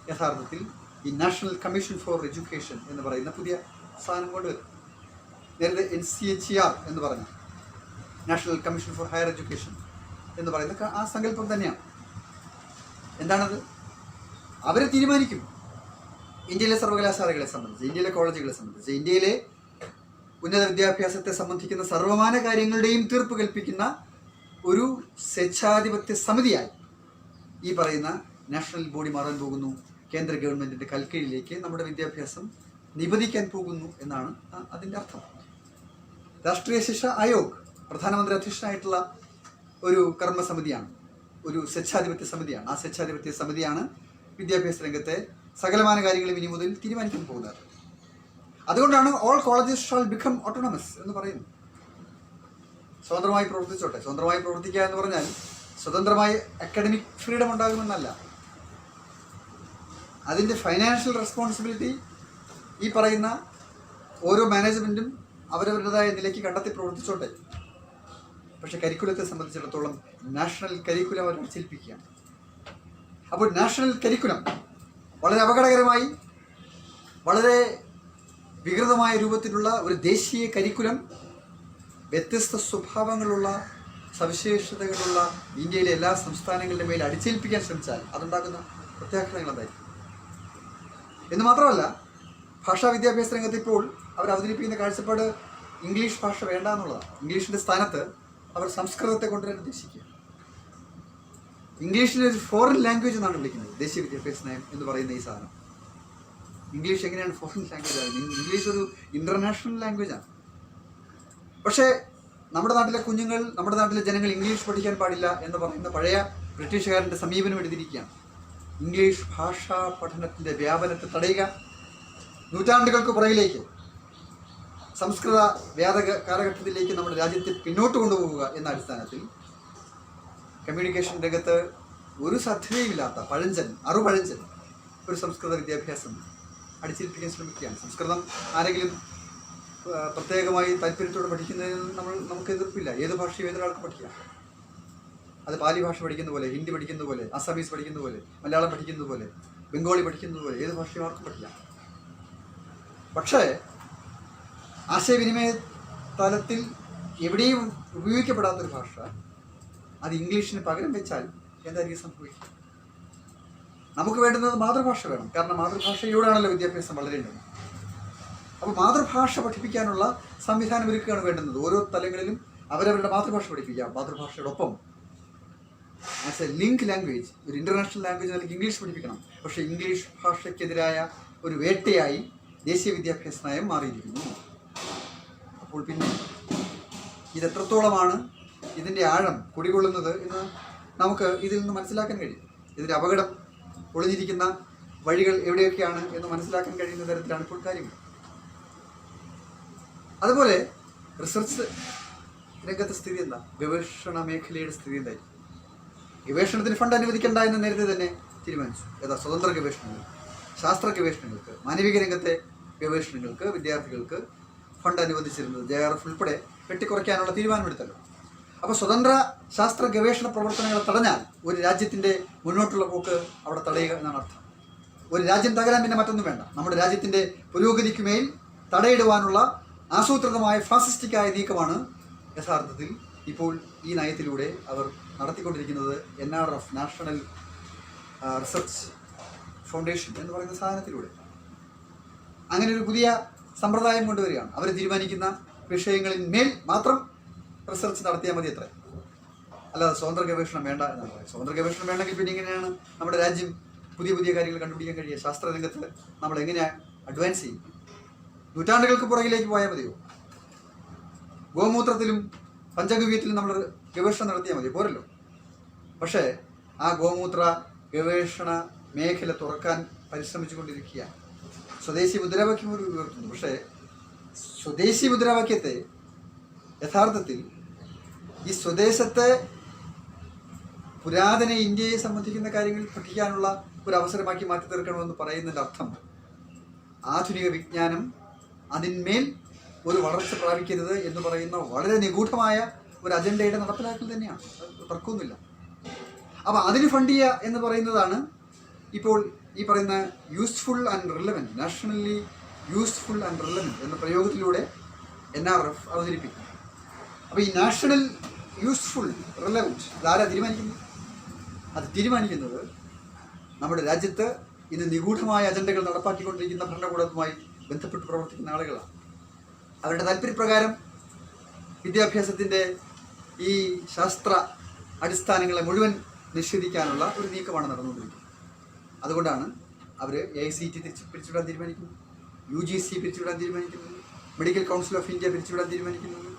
യഥാർത്ഥത്തിൽ ഈ നാഷണൽ കമ്മീഷൻ ഫോർ എഡ്യൂക്കേഷൻ എന്ന് പറയുന്ന പുതിയ സാധനം കൊണ്ടുവരും. നേരത്തെ NCHER എന്ന് പറഞ്ഞ national commission for higher education എന്ന് പറയുന്ന ആ സങ്കല്പം തന്നെയാണ്. എന്താണത്? അവർ തീരുമാനിക്കും ഇന്ത്യയിലെ സർവകലാശാലകളെ സംബന്ധിച്ച്, ഇന്ത്യയിലെ കോളേജുകളെ സംബന്ധിച്ച്, ഇന്ത്യയിലെ ഉന്നത വിദ്യാഭ്യാസത്തെ സംബന്ധിക്കുന്ന സർവമാന കാര്യങ്ങളുടെയും തീർപ്പ് കൽപ്പിക്കുന്ന ഒരു സ്വേച്ഛാധിപത്യ സമിതിയായി ഈ പറയുന്ന നാഷണൽ ബോഡി മാറാൻ പോകുന്നു. കേന്ദ്ര ഗവൺമെൻറ്റിൻ്റെ കൽക്കീഴിലേക്ക് നമ്മുടെ വിദ്യാഭ്യാസം നിബന്ധിക്കാൻ പോകുന്നു എന്നാണ് അതിൻ്റെ അർത്ഥം. രാഷ്ട്രീയ ശിക്ഷ ആയോഗ് പ്രധാനമന്ത്രി അധ്യക്ഷനായിട്ടുള്ള ഒരു കർമ്മസമിതിയാണ്, ഒരു സ്വേച്ഛാധിപത്യ സമിതിയാണ്. ആ സ്വേച്ഛാധിപത്യ സമിതിയാണ് വിദ്യാഭ്യാസ രംഗത്തെ സകലമാന കാര്യങ്ങളും ഇനി മുതൽ തീരുമാനിക്കാൻ പോകുന്നത്. അതുകൊണ്ടാണ് all colleges shall become autonomous എന്ന് പറയുന്നത്. സ്വതന്ത്രമായി പ്രവർത്തിച്ചോട്ടെ. സ്വതന്ത്രമായി പ്രവർത്തിക്കുക എന്ന് പറഞ്ഞാൽ സ്വതന്ത്രമായി അക്കാഡമിക് ഫ്രീഡം ഉണ്ടാകുമെന്നല്ല. അതിൻ്റെ ഫൈനാൻഷ്യൽ റെസ്പോൺസിബിലിറ്റി ഈ പറയുന്ന ഓരോ മാനേജ്മെൻറ്റും അവരവരുടേതായ നിലയ്ക്ക് കണ്ടെത്തി പ്രവർത്തിച്ചോട്ടെ. പക്ഷേ കരിക്കുലത്തെ സംബന്ധിച്ചിടത്തോളം നാഷണൽ കരിക്കുലം അവർ അടിച്ചേൽപ്പിക്കുകയാണ്. അപ്പോൾ നാഷണൽ കരിക്കുലം വളരെ അപകടകരമായി, വളരെ വികൃതമായ രൂപത്തിലുള്ള ഒരു ദേശീയ കരിക്കുലം വ്യത്യസ്ത സ്വഭാവങ്ങളുള്ള സവിശേഷതകളുള്ള ഇന്ത്യയിലെ എല്ലാ സംസ്ഥാനങ്ങളുടെ മേൽ അടിച്ചേൽപ്പിക്കാൻ ശ്രമിച്ചാൽ അതുണ്ടാക്കുന്ന പ്രത്യാഘാതങ്ങൾ എന്തായിരിക്കും എന്ന് മാത്രമല്ല, ഭാഷാ വിദ്യാഭ്യാസ രംഗത്ത് ഇപ്പോൾ അവർ അവതരിപ്പിക്കുന്ന കാഴ്ചപ്പാട് ഇംഗ്ലീഷ് ഭാഷ വേണ്ട എന്നുള്ളതാണ്. ഇംഗ്ലീഷിൻ്റെ സ്ഥാനത്ത് അവർ സംസ്കൃതത്തെ കൊണ്ടുവരാൻ ഉദ്ദേശിക്കുക. ഇംഗ്ലീഷിനെ ഒരു ഫോറിൻ ലാംഗ്വേജ് എന്നാണ് വിളിക്കുന്നത് ദേശീയ വിദ്യാഭ്യാസ നയം എന്ന് പറയുന്ന ഈ സാധനം. ഇംഗ്ലീഷ് എങ്ങനെയാണ് ഫോറിൻ ലാംഗ്വേജ് ആകുന്നത്? ഇംഗ്ലീഷ് ഒരു ഇൻ്റർനാഷണൽ ലാംഗ്വേജാണ്. പക്ഷേ നമ്മുടെ നാട്ടിലെ കുഞ്ഞുങ്ങൾ, നമ്മുടെ നാട്ടിലെ ജനങ്ങൾ ഇംഗ്ലീഷ് പഠിക്കാൻ പാടില്ല എന്ന് പറയുന്ന പഴയ ബ്രിട്ടീഷുകാരൻ്റെ സമീപനം എടുത്തിരിക്കുകയാണ്. ഇംഗ്ലീഷ് ഭാഷാ പഠനത്തിൻ്റെ വ്യാപനത്തെ തടയുക, നൂറ്റാണ്ടുകൾക്ക് പുറകിലേക്ക് സംസ്കൃത വ്യാപക കാലഘട്ടത്തിലേക്ക് നമ്മുടെ രാജ്യത്തെ പിന്നോട്ട് കൊണ്ടുപോവുക എന്ന അടിസ്ഥാനത്തിൽ കമ്മ്യൂണിക്കേഷൻ രംഗത്ത് ഒരു സാധ്യതയുമില്ലാത്ത അറുപഴഞ്ചൻ ഒരു സംസ്കൃത വിദ്യാഭ്യാസം അടിച്ചേൽപ്പിക്കാൻ ശ്രമിക്കുകയാണ്. സംസ്കൃതം ആരെങ്കിലും പ്രത്യേകമായി താല്പര്യത്തോടെ പഠിക്കുന്നതിന് നമുക്ക് എതിർപ്പില്ല. ഏത് ഭാഷയും ഏതൊരാൾക്ക് പഠിക്കാം. അത് പാലി ഭാഷ പഠിക്കുന്ന പോലെ, ഹിന്ദി പഠിക്കുന്ന പോലെ, അസാമീസ് പഠിക്കുന്ന പോലെ, മലയാളം പഠിക്കുന്നത് പോലെ, ബംഗാളി പഠിക്കുന്നത് പോലെ ഏത് ഭാഷയും ആർക്കും പഠിക്കാം. പക്ഷേ ആശയവിനിമയ തലത്തിൽ എവിടെയും ഉപയോഗിക്കപ്പെടാത്തൊരു ഭാഷ അത് ഇംഗ്ലീഷിന് പകരം വെച്ചാൽ എന്തായിരിക്കും സംഭവിക്കുക? നമുക്ക് വേണ്ടുന്നത് മാതൃഭാഷ വേണം. കാരണം മാതൃഭാഷയിലൂടെയാണല്ലോ വിദ്യാഭ്യാസം വളരേണ്ടത്. അപ്പോൾ മാതൃഭാഷ പഠിപ്പിക്കാനുള്ള സംവിധാനം ഒരുക്കുകയാണ് വേണ്ടുന്നത്. ഓരോ തലങ്ങളിലും അവരവരുടെ മാതൃഭാഷ പഠിപ്പിക്കാം. മാതൃഭാഷയോടൊപ്പം ആസ് എ ലിങ്ക് ലാംഗ്വേജ്, ഒരു ഇൻ്റർനാഷണൽ ലാംഗ്വേജ് അല്ലെങ്കിൽ ഇംഗ്ലീഷ് പഠിപ്പിക്കണം. പക്ഷേ ഇംഗ്ലീഷ് ഭാഷയ്ക്കെതിരായ ഒരു വേട്ടയായി ദേശീയ വിദ്യാഭ്യാസ നയം മാറിയിരിക്കുന്നു. അപ്പോൾ പിന്നെ ഇതെത്രത്തോളമാണ് ഇതിൻ്റെ ആഴം കുടികൊള്ളുന്നത് എന്ന് നമുക്ക് ഇതിൽ നിന്ന് മനസ്സിലാക്കാൻ കഴിയും. ഇതിൻ്റെ അപകടം ഒളിഞ്ഞിരിക്കുന്ന വഴികൾ എവിടെയൊക്കെയാണ് എന്ന് മനസ്സിലാക്കാൻ കഴിയുന്ന തരത്തിലാണ് ഇപ്പോൾ കാര്യങ്ങൾ. അതുപോലെ റിസർച്ച് രംഗത്തെ സ്ഥിതി എന്താ? ഗവേഷണ മേഖലയുടെ സ്ഥിതി എന്തായിരിക്കും? ഗവേഷണത്തിന് ഫണ്ട് അനുവദിക്കേണ്ട എന്ന് നേരത്തെ തന്നെ തീരുമാനിച്ചു. സ്വതന്ത്ര ഗവേഷണങ്ങൾ, ശാസ്ത്ര ഗവേഷണങ്ങൾക്ക്, മാനവിക രംഗത്തെ ഗവേഷണങ്ങൾക്ക് വിദ്യാർത്ഥികൾക്ക് ഫണ്ട് അനുവദിച്ചിരുന്നത് JRF ഉൾപ്പെടെ വെട്ടിക്കുറയ്ക്കാനുള്ള തീരുമാനമെടുത്തല്ലോ. അപ്പോൾ സ്വതന്ത്ര ശാസ്ത്ര ഗവേഷണ പ്രവർത്തനങ്ങളെ തടഞ്ഞാൽ ഒരു രാജ്യത്തിൻ്റെ മുന്നോട്ടുള്ള പോക്ക് അവിടെ തടയുക എന്നാണ് അർത്ഥം. ഒരു രാജ്യം തകരാൻ പിന്നെ മറ്റൊന്നും വേണ്ട. നമ്മുടെ രാജ്യത്തിൻ്റെ പുരോഗതിക്കുമേൽ തടയിടുവാനുള്ള ആസൂത്രിതമായ ഫാസിസ്റ്റിക്കായ നീക്കമാണ് യഥാർത്ഥത്തിൽ ഇപ്പോൾ ഈ നയത്തിലൂടെ അവർ നടത്തിക്കൊണ്ടിരിക്കുന്നത്. NRF, നാഷണൽ റിസർച്ച് ഫൗണ്ടേഷൻ എന്ന് പറയുന്ന സാധനത്തിലൂടെ അങ്ങനെ ഒരു പുതിയ സമ്പ്രദായം കൊണ്ടുവരികയാണ്. അവർ തീരുമാനിക്കുന്ന വിഷയങ്ങളിൽ മേൽ മാത്രം റിസർച്ച് നടത്തിയാൽ മതി അത്ര. അല്ലാതെ സ്വതന്ത്ര ഗവേഷണം വേണ്ട എന്നാണ് പറയുന്നത്. സ്വതന്ത്ര ഗവേഷണം വേണമെങ്കിൽ പിന്നെ എങ്ങനെയാണ് നമ്മുടെ രാജ്യം പുതിയ പുതിയ കാര്യങ്ങൾ കണ്ടുപിടിക്കാൻ കഴിയുക? ശാസ്ത്രരംഗത്ത് നമ്മൾ എങ്ങനെയാണ് അഡ്വാൻസ് ചെയ്യും? നൂറ്റാണ്ടുകൾക്ക് പുറകിലേക്ക് പോയാൽ മതിയോ? ഗോമൂത്രത്തിലും പഞ്ചഗവ്യത്തിലും നമ്മൾ ഗവേഷണം നടത്തിയാൽ മതി, പോരല്ലോ. പക്ഷേ ആ ഗോമൂത്ര ഗവേഷണ മേഖല തുറക്കാൻ പരിശ്രമിച്ചുകൊണ്ടിരിക്കുക. സ്വദേശി മുദ്രാവാക്യം ഉയർത്തുന്നു. പക്ഷേ സ്വദേശി മുദ്രാവാക്യത്തെ യഥാർത്ഥത്തിൽ ഈ സ്വദേശത്തെ പുരാതന ഇന്ത്യയെ സംബന്ധിക്കുന്ന കാര്യങ്ങൾ പഠിക്കാനുള്ള ഒരു അവസരമാക്കി മാറ്റി തീർക്കണമെന്ന് പറയുന്നതിൻ്റെ അർത്ഥം ആധുനിക വിജ്ഞാനം അതിന്മേൽ ഒരു വളർച്ച പ്രാപിക്കരുത് എന്ന് പറയുന്ന വളരെ നിഗൂഢമായ ഒരു അജണ്ടയുടെ നടപ്പിലാക്കൽ തന്നെയാണ്. തർക്കമൊന്നുമില്ല. അപ്പോൾ അതിന് ഫണ്ട് ചെയ്യുക എന്ന് പറയുന്നതാണ് ഇപ്പോൾ ഈ പറയുന്ന useful and relevant, nationally useful and relevant എന്ന പ്രയോഗത്തിലൂടെ NRF അവതരിപ്പിക്കും. അപ്പോൾ ഈ നാഷണൽ യൂസ്ഫുൾ റിലവൻറ്റ് ഇതാരാ തീരുമാനിക്കുന്നത്? അത് തീരുമാനിക്കുന്നത് നമ്മുടെ രാജ്യത്ത് ഇന്ന് നിഗൂഢമായ അജണ്ടകൾ നടപ്പാക്കിക്കൊണ്ടിരിക്കുന്ന ഭരണകൂടവുമായി ബന്ധപ്പെട്ട് പ്രവർത്തിക്കുന്ന ആളുകളാണ്. അവരുടെ താല്പര്യപ്രകാരം വിദ്യാഭ്യാസത്തിൻ്റെ ഈ ശാസ്ത്ര അടിസ്ഥാനങ്ങളെ മുഴുവൻ നിഷേധിക്കാനുള്ള ഒരു നീക്കമാണ് നടന്നുകൊണ്ടിരിക്കുന്നത്. അതുകൊണ്ടാണ് അവർ AICT പിരിച്ചുവിടാൻ തീരുമാനിക്കുന്നത്, UGC പിരിച്ചുവിടാൻ തീരുമാനിക്കുന്നത്, മെഡിക്കൽ കൗൺസിൽ ഓഫ് ഇന്ത്യ പിരിച്ചുവിടാൻ തീരുമാനിക്കുന്നത്,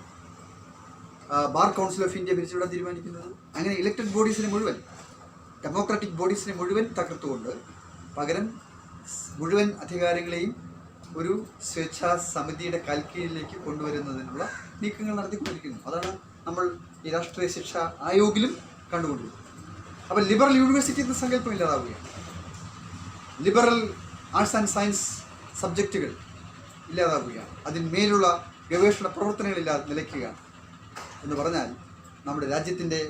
ബാർ കൗൺസിൽ ഓഫ് ഇന്ത്യ പിരിച്ചുവിടാൻ തീരുമാനിക്കുന്നത്. അങ്ങനെ ഇലക്റ്റഡ് ബോഡീസിനെ മുഴുവൻ, ഡെമോക്രാറ്റിക് ബോഡീസിനെ മുഴുവൻ തകർത്തുകൊണ്ട് പകരം മുഴുവൻ അധികാരങ്ങളെയും ഒരു സ്വേച്ഛാ സമിതിയുടെ കാൽക്കീഴിലേക്ക് കൊണ്ടുവരുന്നതിനുള്ള നീക്കങ്ങൾ നടത്തിക്കൊണ്ടിരിക്കുന്നു. അതാണ് നമ്മൾ ഈ രാഷ്ട്രീയ ശിക്ഷാ ആയോഗിലും കണ്ടുകൊണ്ടിരിക്കുന്നത്. അപ്പോൾ ലിബറൽ യൂണിവേഴ്സിറ്റി എന്ന സങ്കല്പം ഇല്ലാതാവുകയാണ്. ലിബറൽ ആർട്സ് ആൻഡ് സയൻസ് സബ്ജക്റ്റുകൾ ഇല്ലാതാവുകയാണ്. അതിന്മേലുള്ള ഗവേഷണ പ്രവർത്തനങ്ങൾ നിലയ്ക്കുകയാണ് എന്ന് പറഞ്ഞാൽ നമ്മുടെ രാജ്യത്തിൻ്റെ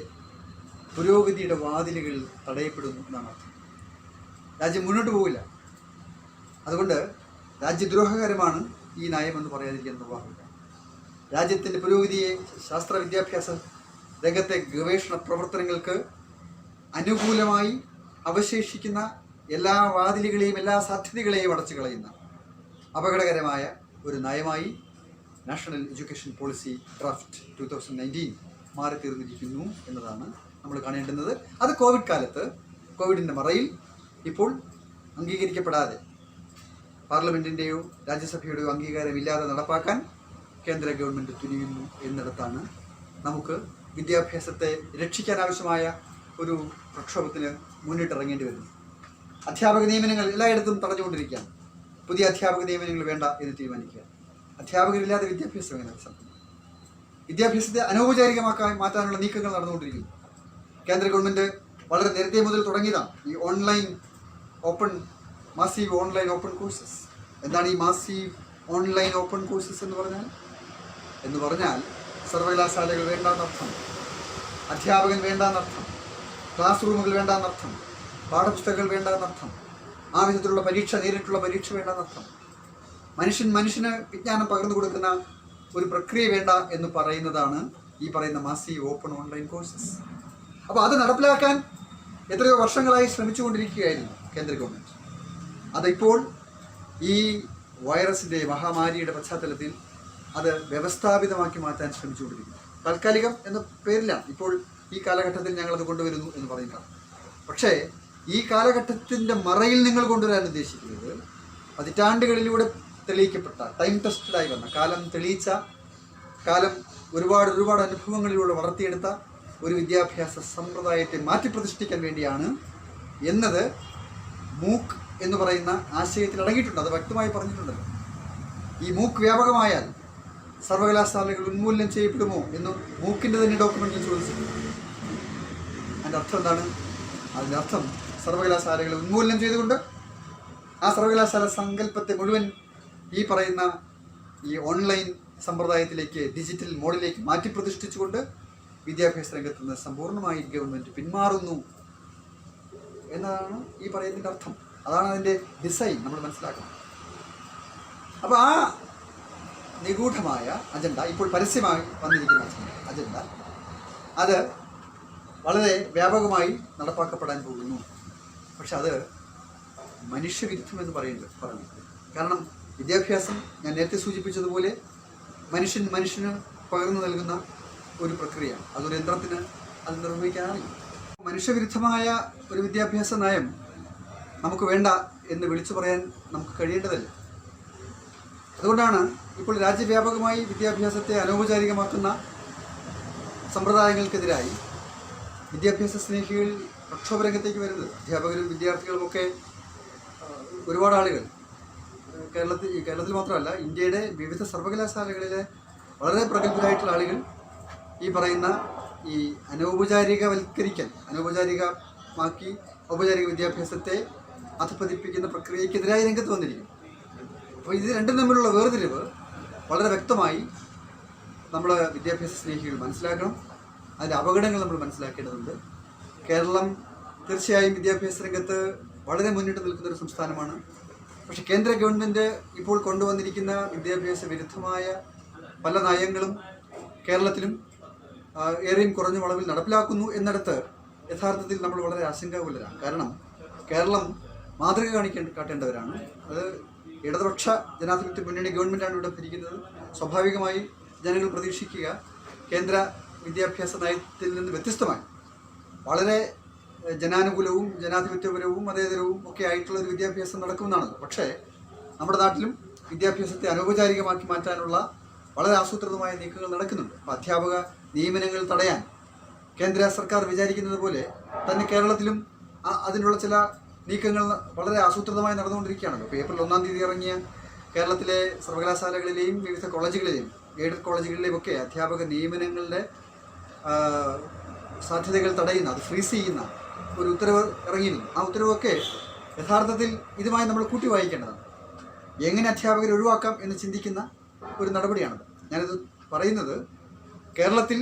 പുരോഗതിയുടെ വാതിലുകൾ തടയപ്പെടുന്നു എന്നാണ് അർത്ഥം. രാജ്യം മുന്നോട്ട് പോവില്ല. അതുകൊണ്ട് രാജ്യദ്രോഹകരമാണ് ഈ നയമെന്ന് പറയാതിരിക്കാൻ നിർവാഹമില്ല. രാജ്യത്തിൻ്റെ പുരോഗതിയെ, ശാസ്ത്ര വിദ്യാഭ്യാസ രംഗത്തെ ഗവേഷണ പ്രവർത്തനങ്ങൾക്ക് അനുകൂലമായി അവശേഷിക്കുന്ന എല്ലാ വാതിലുകളെയും എല്ലാ സാധ്യതകളെയും അടച്ചു കളയുന്ന അപകടകരമായ ഒരു നയമായി നാഷണൽ എഡ്യൂക്കേഷൻ പോളിസി ഡ്രാഫ്റ്റ് 2019 മാറിത്തീർന്നിരിക്കുന്നു എന്നതാണ് നമ്മൾ കാണേണ്ടുന്നത്. അത് കോവിഡ് കാലത്ത് കോവിഡിൻ്റെ മറയിൽ ഇപ്പോൾ അംഗീകരിക്കപ്പെടാതെ പാർലമെൻറ്റിൻ്റെയോ രാജ്യസഭയുടെയോ അംഗീകാരമില്ലാതെ നടപ്പാക്കാൻ കേന്ദ്ര ഗവൺമെൻറ് തുനിയുന്നു എന്നിടത്താണ് നമുക്ക് വിദ്യാഭ്യാസത്തെ രക്ഷിക്കാനാവശ്യമായ ഒരു പ്രക്ഷോഭത്തിന് മുന്നിട്ടിറങ്ങേണ്ടി വരുന്നു. അധ്യാപക നിയമനങ്ങൾ എല്ലായിടത്തും തടഞ്ഞുകൊണ്ടിരിക്കുകയാണ്. പുതിയ അധ്യാപക നിയമനങ്ങൾ വേണ്ട എന്ന് തീരുമാനിക്കുക. അധ്യാപകരില്ലാതെ വിദ്യാഭ്യാസം എങ്ങനെ സാധിക്കും? വിദ്യാഭ്യാസത്തെ അനൗപചാരികമാക്കാൻ മാറ്റാനുള്ള നീക്കങ്ങൾ നടന്നുകൊണ്ടിരിക്കുന്നു. കേന്ദ്ര ഗവൺമെൻറ് വളരെ നേരത്തെ മുതൽ തുടങ്ങിയതാണ് ഈ മാസീവ് ഓൺലൈൻ ഓപ്പൺ കോഴ്സസ്. എന്താണ് ഈ മാസീവ് ഓൺലൈൻ ഓപ്പൺ കോഴ്സസ് എന്ന് പറഞ്ഞാൽ സർവകലാശാലകൾ വേണ്ടാന്നർത്ഥം, അധ്യാപകൻ വേണ്ടാന്നർത്ഥം, ക്ലാസ് റൂമുകൾ വേണ്ടാന്നർത്ഥം, പാഠപുസ്തകങ്ങൾ വേണ്ടാന്നർത്ഥം, ആ വിധത്തിലുള്ള നേരിട്ടുള്ള പരീക്ഷ വേണ്ടാന്നർത്ഥം, മനുഷ്യന് വിജ്ഞാനം പകർന്നു കൊടുക്കുന്ന ഒരു പ്രക്രിയ വേണ്ട എന്ന് പറയുന്നതാണ് ഈ പറയുന്ന മാസീവ് ഓപ്പൺ ഓൺലൈൻ കോഴ്സസ്. അപ്പോൾ അത് നടപ്പിലാക്കാൻ എത്രയോ വർഷങ്ങളായി ശ്രമിച്ചുകൊണ്ടിരിക്കുകയായിരുന്നു കേന്ദ്ര ഗവൺമെൻറ്. അതിപ്പോൾ ഈ വൈറസിൻ്റെ മഹാമാരിയുടെ പശ്ചാത്തലത്തിൽ അത് വ്യവസ്ഥാപിതമാക്കി മാറ്റാൻ ശ്രമിച്ചുകൊണ്ടിരിക്കുന്നു. താൽക്കാലികം എന്ന പേരിലാണ് ഇപ്പോൾ ഈ കാലഘട്ടത്തിൽ ഞങ്ങളത് കൊണ്ടുവരുന്നു എന്ന് പറയുന്നത്. പക്ഷേ ഈ കാലഘട്ടത്തിൻ്റെ മറയിൽ നിങ്ങൾ കൊണ്ടുവരാൻ ഉദ്ദേശിക്കുന്നത് പതിറ്റാണ്ടുകളിലൂടെ തെളിയിക്കപ്പെട്ട ടൈം ടെസ്റ്റഡായി വന്ന കാലം ഒരുപാട് അനുഭവങ്ങളിലൂടെ വളർത്തിയെടുത്ത ഒരു വിദ്യാഭ്യാസ സമ്പ്രദായത്തെ മാറ്റിപ്രതിഷ്ഠിക്കാൻ വേണ്ടിയാണ് എന്നത് മൂക്ക് എന്ന് പറയുന്ന ആശയത്തിൽ അടങ്ങിയിട്ടുണ്ട്. അത് വ്യക്തമായി പറഞ്ഞിട്ടുണ്ടല്ലോ. ഈ മൂക്ക് വ്യാപകമായാൽ സർവകലാശാലകൾ ഉന്മൂലനം ചെയ്യപ്പെടുമോ എന്ന് മൂക്കിൻ്റെ തന്നെ ഡോക്യുമെന്റിൽ ചോദിച്ചിട്ടുണ്ട്. അതിൻ്റെ അർത്ഥം എന്താണ്? അതിൻ്റെ അർത്ഥം സർവകലാശാലകളെ ഉന്മൂലനം ചെയ്തുകൊണ്ട് ആ സർവകലാശാല സങ്കല്പത്തെ മുഴുവൻ ഈ പറയുന്ന ഈ ഓൺലൈൻ സമ്പ്രദായത്തിലേക്ക്, ഡിജിറ്റൽ മോഡിലേക്ക് മാറ്റിപ്രതിഷ്ഠിച്ചുകൊണ്ട് വിദ്യാഭ്യാസ രംഗത്ത് നിന്ന് സമ്പൂർണ്ണമായി ഗവൺമെൻറ് പിന്മാറുന്നു എന്നതാണ് ഈ പറയുന്നതിൻ്റെ അർത്ഥം. അതാണ് അതിൻ്റെ ഡിസൈൻ നമ്മൾ മനസ്സിലാക്കണം. അപ്പോൾ ആ നിഗൂഢമായ അജണ്ട, ഇപ്പോൾ പരസ്യമായി വന്നിരിക്കുന്ന അജണ്ട, അത് വളരെ വ്യാപകമായി നടപ്പാക്കപ്പെടാൻ പോകുന്നു. പക്ഷെ അത് മനുഷ്യവിരുദ്ധമെന്ന് പറഞ്ഞു. കാരണം വിദ്യാഭ്യാസം ഞാൻ നേരത്തെ സൂചിപ്പിച്ചതുപോലെ മനുഷ്യന് പകർന്നു നൽകുന്ന ഒരു പ്രക്രിയയാണ്. അതൊരു യന്ത്രത്തിന് അത് നിർവഹിക്കാനാണ്. മനുഷ്യവിരുദ്ധമായ ഒരു വിദ്യാഭ്യാസ നയം നമുക്ക് വേണ്ട എന്ന് വിളിച്ചു പറയാൻ നമുക്ക് കഴിയേണ്ടതല്ല. അതുകൊണ്ടാണ് ഇപ്പോൾ രാജ്യവ്യാപകമായി വിദ്യാഭ്യാസത്തെ അനൗപചാരികമാക്കുന്ന സമ്പ്രദായങ്ങൾക്കെതിരായി വിദ്യാഭ്യാസ സ്നേഹികൾ പ്രക്ഷോഭരംഗത്തേക്ക് വരുന്നത്. അധ്യാപകരും വിദ്യാർത്ഥികളുമൊക്കെ ഒരുപാട് ആളുകൾ കേരളത്തിൽ മാത്രമല്ല, ഇന്ത്യയുടെ വിവിധ സർവകലാശാലകളിലെ വളരെ പ്രഗത്ഭരായിട്ടുള്ള ആളുകൾ ഈ പറയുന്ന ഈ അനൗപചാരികമാക്കി ഔപചാരിക വിദ്യാഭ്യാസത്തെ അധപ്പതിപ്പിക്കുന്ന പ്രക്രിയക്കെതിരായി രംഗത്ത് വന്നിരിക്കും. അപ്പോൾ ഇത് രണ്ടും തമ്മിലുള്ള വേർതിരിവ് വളരെ വ്യക്തമായി നമ്മൾ വിദ്യാഭ്യാസ സ്നേഹികൾ മനസ്സിലാക്കണം. അതിൻ്റെ അപകടങ്ങൾ നമ്മൾ മനസ്സിലാക്കേണ്ടതുണ്ട്. കേരളം തീർച്ചയായും വിദ്യാഭ്യാസ രംഗത്ത് വളരെ മുന്നിട്ട് നിൽക്കുന്ന ഒരു സംസ്ഥാനമാണ്. പക്ഷേ കേന്ദ്ര ഗവൺമെൻറ് ഇപ്പോൾ കൊണ്ടുവന്നിരിക്കുന്ന വിദ്യാഭ്യാസ വിരുദ്ധമായ പല നയങ്ങളും കേരളത്തിലും ഏറെയും കുറഞ്ഞ അളവിൽ നടപ്പിലാക്കുന്നു എന്നിടത്ത് യഥാർത്ഥത്തിൽ നമ്മൾ വളരെ ആശങ്കാകുലരാണ്. കാരണം കേരളം മാതൃക കാട്ടേണ്ടവരാണ്. അത് ഇടതുപക്ഷ ജനാധിപത്യ മുന്നണി ഗവൺമെൻറ്റാണ് ഇവിടെ ഭരിക്കുന്നത്. സ്വാഭാവികമായി ജനങ്ങൾ പ്രതീക്ഷിക്കുക കേന്ദ്ര വിദ്യാഭ്യാസ നയത്തിൽ നിന്ന് വ്യത്യസ്തമായി വളരെ ജനാനുകൂലവും ജനാധിപത്യപരവും മതേതരവും ഒക്കെ ആയിട്ടുള്ള ഒരു വിദ്യാഭ്യാസം നടക്കുമെന്നാണല്ലോ. പക്ഷേ നമ്മുടെ നാട്ടിലും വിദ്യാഭ്യാസത്തെ അനൗപചാരികമാക്കി മാറ്റാനുള്ള വളരെ ആസൂത്രിതമായ നീക്കങ്ങൾ നടക്കുന്നുണ്ട്. അപ്പോൾ അധ്യാപക നിയമനങ്ങൾ തടയാൻ കേന്ദ്ര സർക്കാർ വിചാരിക്കുന്നത് പോലെ തന്നെ കേരളത്തിലും അതിനുള്ള ചില നീക്കങ്ങൾ വളരെ ആസൂത്രിതമായി നടന്നുകൊണ്ടിരിക്കുകയാണല്ലോ. ഇപ്പോൾ ഏപ്രിൽ 1-ാം തീയതി ഇറങ്ങിയ കേരളത്തിലെ സർവകലാശാലകളിലെയും വിവിധ കോളേജുകളിലെയും എയ്ഡഡ് കോളേജുകളിലെയും ഒക്കെ അധ്യാപക നിയമനങ്ങളുടെ സാധ്യതകൾ തടയുന്ന, അത് ഫ്രീസ് ചെയ്യുന്ന ഒരു ഉത്തരവ് ഇറങ്ങിയിരുന്നു. ആ ഉത്തരവൊക്കെ യഥാർത്ഥത്തിൽ ഇതുമായി നമ്മൾ കൂട്ടി വായിക്കേണ്ടതാണ്. എങ്ങനെ അധ്യാപകരെ ഒഴിവാക്കാം എന്ന് ചിന്തിക്കുന്ന ഒരു നടപടിയാണത്. ഞാനിത് പറയുന്നത് കേരളത്തിൽ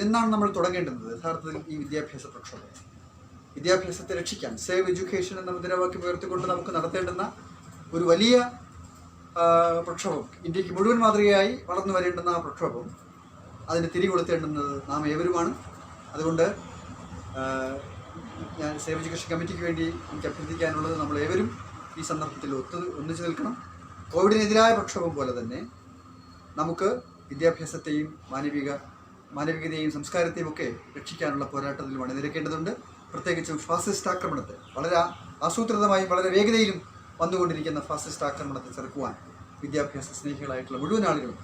നിന്നാണ് നമ്മൾ തുടങ്ങേണ്ടുന്നത്. യഥാർത്ഥത്തിൽ ഈ വിദ്യാഭ്യാസ പ്രക്ഷോഭം, വിദ്യാഭ്യാസത്തെ രക്ഷിക്കാൻ സേവ് എഡ്യൂക്കേഷൻ എന്ന മുദ്രാവാക്യം ഉയർത്തിക്കൊണ്ട് നമുക്ക് നടത്തേണ്ടുന്ന ഒരു വലിയ പ്രക്ഷോഭം, ഇന്ത്യക്ക് മുഴുവൻ മാതൃകയായി വളർന്നു വരേണ്ടുന്ന ആ പ്രക്ഷോഭം അതിന് തിരികൊളുത്തേണ്ടുന്നത് നാം ഏവരുമാണ്. അതുകൊണ്ട് ഞാൻ സേവ് എഡ്യൂക്കേഷൻ കമ്മിറ്റിക്ക് വേണ്ടി എനിക്ക് അഭ്യർത്ഥിക്കാനുള്ളത്, നമ്മൾ ഏവരും ഈ സന്ദർഭത്തിൽ ഒന്നിച്ചു നിൽക്കണം. കോവിഡിനെതിരായ പ്രക്ഷോഭം പോലെ തന്നെ നമുക്ക് വിദ്യാഭ്യാസത്തെയും മാനവികതയെയും സംസ്കാരത്തെയും ഒക്കെ രക്ഷിക്കാനുള്ള പോരാട്ടത്തിൽ അണിനിരക്കേണ്ടതുണ്ട്. പ്രത്യേകിച്ചും ഫാസിസ്റ്റ് ആക്രമണത്തെ, വളരെ ആസൂത്രിതമായും വളരെ വേഗതയിലും വന്നുകൊണ്ടിരിക്കുന്ന ഫാസിസ്റ്റ് ആക്രമണത്തെ ചെറുക്കുവാൻ വിദ്യാഭ്യാസ സ്നേഹികളായിട്ടുള്ള മുഴുവൻ ആളുകളും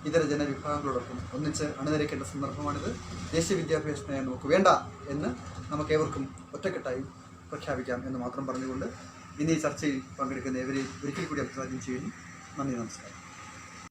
ഇതര ജനവിഭാഗങ്ങളോടൊപ്പം ഒന്നിച്ച് അണിനിരക്കേണ്ട സന്ദർഭമാണിത്. ദേശീയ വിദ്യാഭ്യാസ നയം നമുക്ക് വേണ്ട എന്ന് നമുക്കേവർക്കും ഒറ്റക്കെട്ടായി പ്രഖ്യാപിക്കാം എന്ന് മാത്രം പറഞ്ഞുകൊണ്ട് ഇന്ന് ഈ ചർച്ചയിൽ പങ്കെടുക്കുന്ന ഏവരെയും ഒരിക്കൽ കൂടി അഭിവാദ്യം ചെയ്യുന്നു. നന്ദി, നമസ്കാരം.